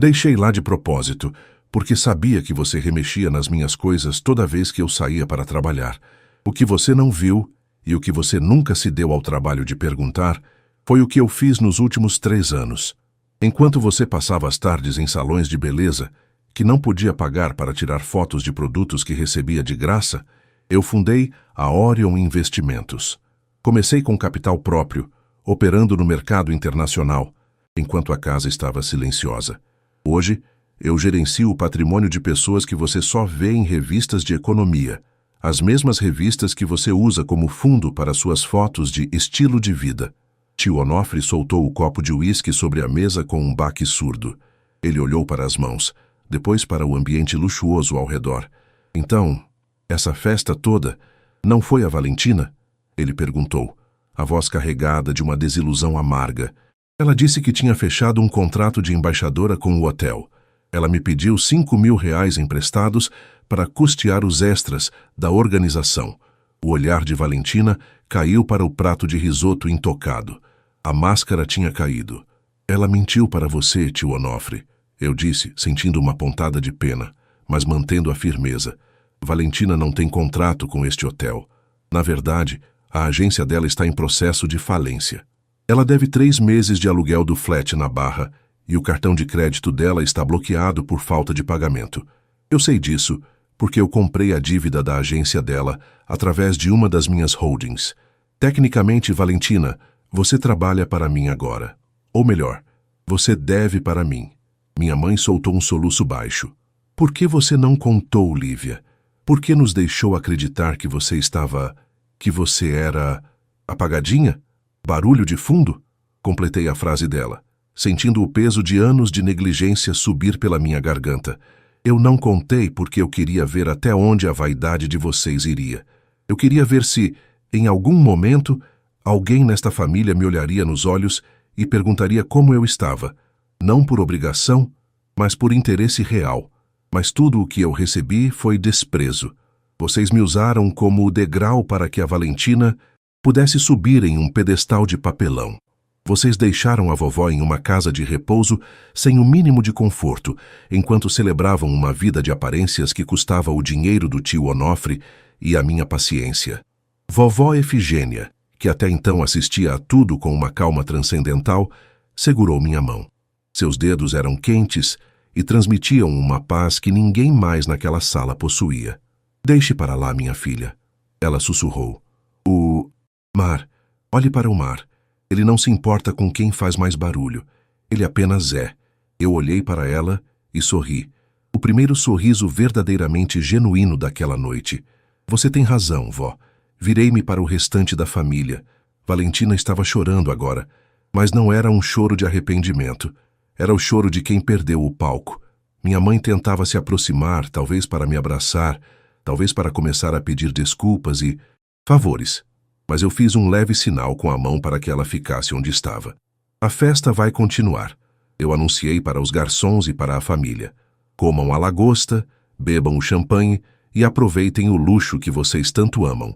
deixei lá de propósito, porque sabia que você remexia nas minhas coisas toda vez que eu saía para trabalhar. O que você não viu, e o que você nunca se deu ao trabalho de perguntar, foi o que eu fiz nos últimos 3 anos. Enquanto você passava as tardes em salões de beleza, que não podia pagar para tirar fotos de produtos que recebia de graça, eu fundei a Orion Investimentos. Comecei com capital próprio, operando no mercado internacional, enquanto a casa estava silenciosa. Hoje, eu gerencio o patrimônio de pessoas que você só vê em revistas de economia, as mesmas revistas que você usa como fundo para suas fotos de estilo de vida. Tio Onofre soltou o copo de uísque sobre a mesa com um baque surdo. Ele olhou para as mãos, depois para o ambiente luxuoso ao redor. Então, essa festa toda não foi a Valentina? Ele perguntou, a voz carregada de uma desilusão amarga. Ela disse que tinha fechado um contrato de embaixadora com o hotel. Ela me pediu R$ 5.000 emprestados para custear os extras da organização. O olhar de Valentina caiu para o prato de risoto intocado. A máscara tinha caído. Ela mentiu para você, tio Onofre, eu disse, sentindo uma pontada de pena, mas mantendo a firmeza. Valentina não tem contrato com este hotel. Na verdade, a agência dela está em processo de falência. Ela deve 3 meses de aluguel do flat na Barra e o cartão de crédito dela está bloqueado por falta de pagamento. Eu sei disso porque eu comprei a dívida da agência dela através de uma das minhas holdings. Tecnicamente, Valentina, você trabalha para mim agora. Ou melhor, você deve para mim. Minha mãe soltou um soluço baixo. Por que você não contou, Lívia? Por que nos deixou acreditar que você era apagadinha? Barulho de fundo? Completei a frase dela, sentindo o peso de anos de negligência subir pela minha garganta. Eu não contei porque eu queria ver até onde a vaidade de vocês iria. Eu queria ver se, em algum momento, alguém nesta família me olharia nos olhos e perguntaria como eu estava, não por obrigação, mas por interesse real. Mas tudo o que eu recebi foi desprezo. Vocês me usaram como o degrau para que a Valentina pudesse subir em um pedestal de papelão. Vocês deixaram a vovó em uma casa de repouso sem o mínimo de conforto, enquanto celebravam uma vida de aparências que custava o dinheiro do tio Onofre e a minha paciência. Vovó Efigênia, que até então assistia a tudo com uma calma transcendental, segurou minha mão. Seus dedos eram quentes e transmitiam uma paz que ninguém mais naquela sala possuía. Deixe para lá, minha filha. Ela sussurrou. O mar. Olhe para o mar. Ele não se importa com quem faz mais barulho. Ele apenas é. Eu olhei para ela e sorri. O primeiro sorriso verdadeiramente genuíno daquela noite. Você tem razão, vó. Virei-me para o restante da família. Valentina estava chorando agora, mas não era um choro de arrependimento. Era o choro de quem perdeu o palco. Minha mãe tentava se aproximar, talvez para me abraçar, talvez para começar a pedir desculpas e favores. Mas eu fiz um leve sinal com a mão para que ela ficasse onde estava. A festa vai continuar. Eu anunciei para os garçons e para a família. Comam a lagosta, bebam o champanhe e aproveitem o luxo que vocês tanto amam.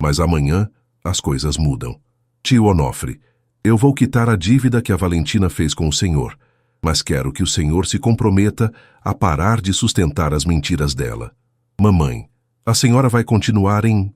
Mas amanhã as coisas mudam. Tio Onofre, eu vou quitar a dívida que a Valentina fez com o senhor, mas quero que o senhor se comprometa a parar de sustentar as mentiras dela. Mamãe, a senhora vai continuar em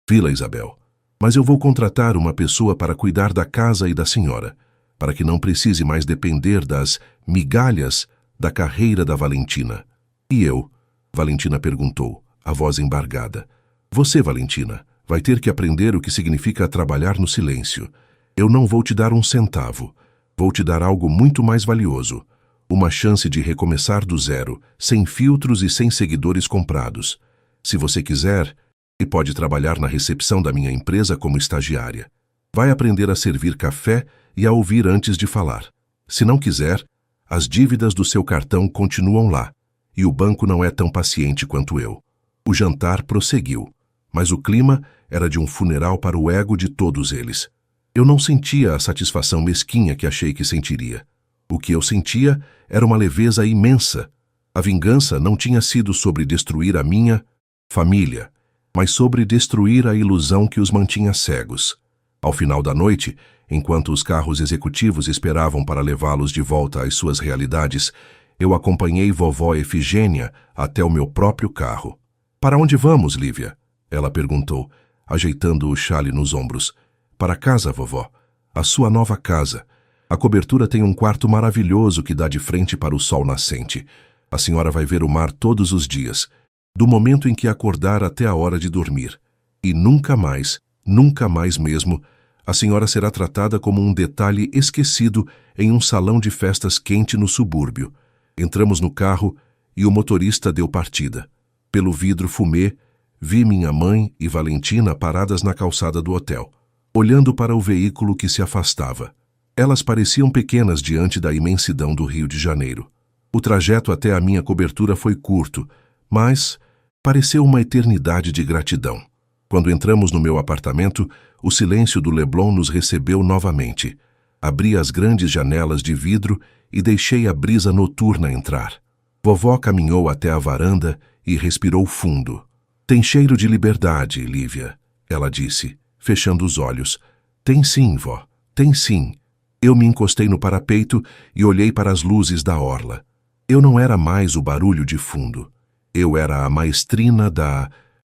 Vila Isabel, mas eu vou contratar uma pessoa para cuidar da casa e da senhora, para que não precise mais depender das migalhas da carreira da Valentina. E eu? Valentina perguntou, a voz embargada. Você, Valentina, vai ter que aprender o que significa trabalhar no silêncio. Eu não vou te dar um centavo. Vou te dar algo muito mais valioso. Uma chance de recomeçar do zero, sem filtros e sem seguidores comprados. Se você quiser, e pode trabalhar na recepção da minha empresa como estagiária. Vai aprender a servir café e a ouvir antes de falar. Se não quiser, as dívidas do seu cartão continuam lá, e o banco não é tão paciente quanto eu. O jantar prosseguiu, mas o clima era de um funeral para o ego de todos eles. Eu não sentia a satisfação mesquinha que achei que sentiria. O que eu sentia era uma leveza imensa. A vingança não tinha sido sobre destruir a minha família, mas sobre destruir a ilusão que os mantinha cegos. Ao final da noite, enquanto os carros executivos esperavam para levá-los de volta às suas realidades, eu acompanhei vovó Efigênia até o meu próprio carro. Para onde vamos, Lívia? Ela perguntou, ajeitando o chale nos ombros. Para casa, vovó. A sua nova casa. A cobertura tem um quarto maravilhoso que dá de frente para o sol nascente. A senhora vai ver o mar todos os dias, do momento em que acordar até a hora de dormir. E nunca mais mesmo, a senhora será tratada como um detalhe esquecido em um salão de festas quente no subúrbio. Entramos no carro e o motorista deu partida. Pelo vidro fumê, vi minha mãe e Valentina paradas na calçada do hotel, olhando para o veículo que se afastava. Elas pareciam pequenas diante da imensidão do Rio de Janeiro. O trajeto até a minha cobertura foi curto, mas pareceu uma eternidade de gratidão. Quando entramos no meu apartamento, o silêncio do Leblon nos recebeu novamente. Abri as grandes janelas de vidro e deixei a brisa noturna entrar. Vovó caminhou até a varanda e respirou fundo. Tem cheiro de liberdade, Lívia, ela disse, fechando os olhos. Tem sim, vó, tem sim. Eu me encostei no parapeito e olhei para as luzes da orla. Eu não era mais o barulho de fundo. Eu era a maestrina da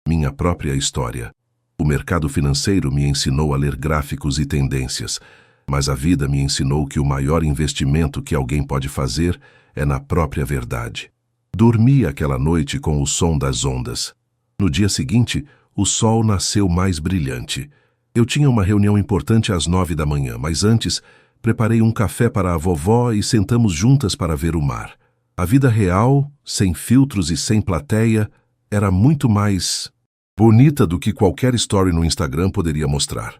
minha própria história. O mercado financeiro me ensinou a ler gráficos e tendências, mas a vida me ensinou que o maior investimento que alguém pode fazer é na própria verdade. Dormi aquela noite com o som das ondas. No dia seguinte, o sol nasceu mais brilhante. Eu tinha uma reunião importante às 9 da manhã, mas antes preparei um café para a vovó e sentamos juntas para ver o mar. A vida real, sem filtros e sem plateia, era muito mais bonita do que qualquer story no Instagram poderia mostrar.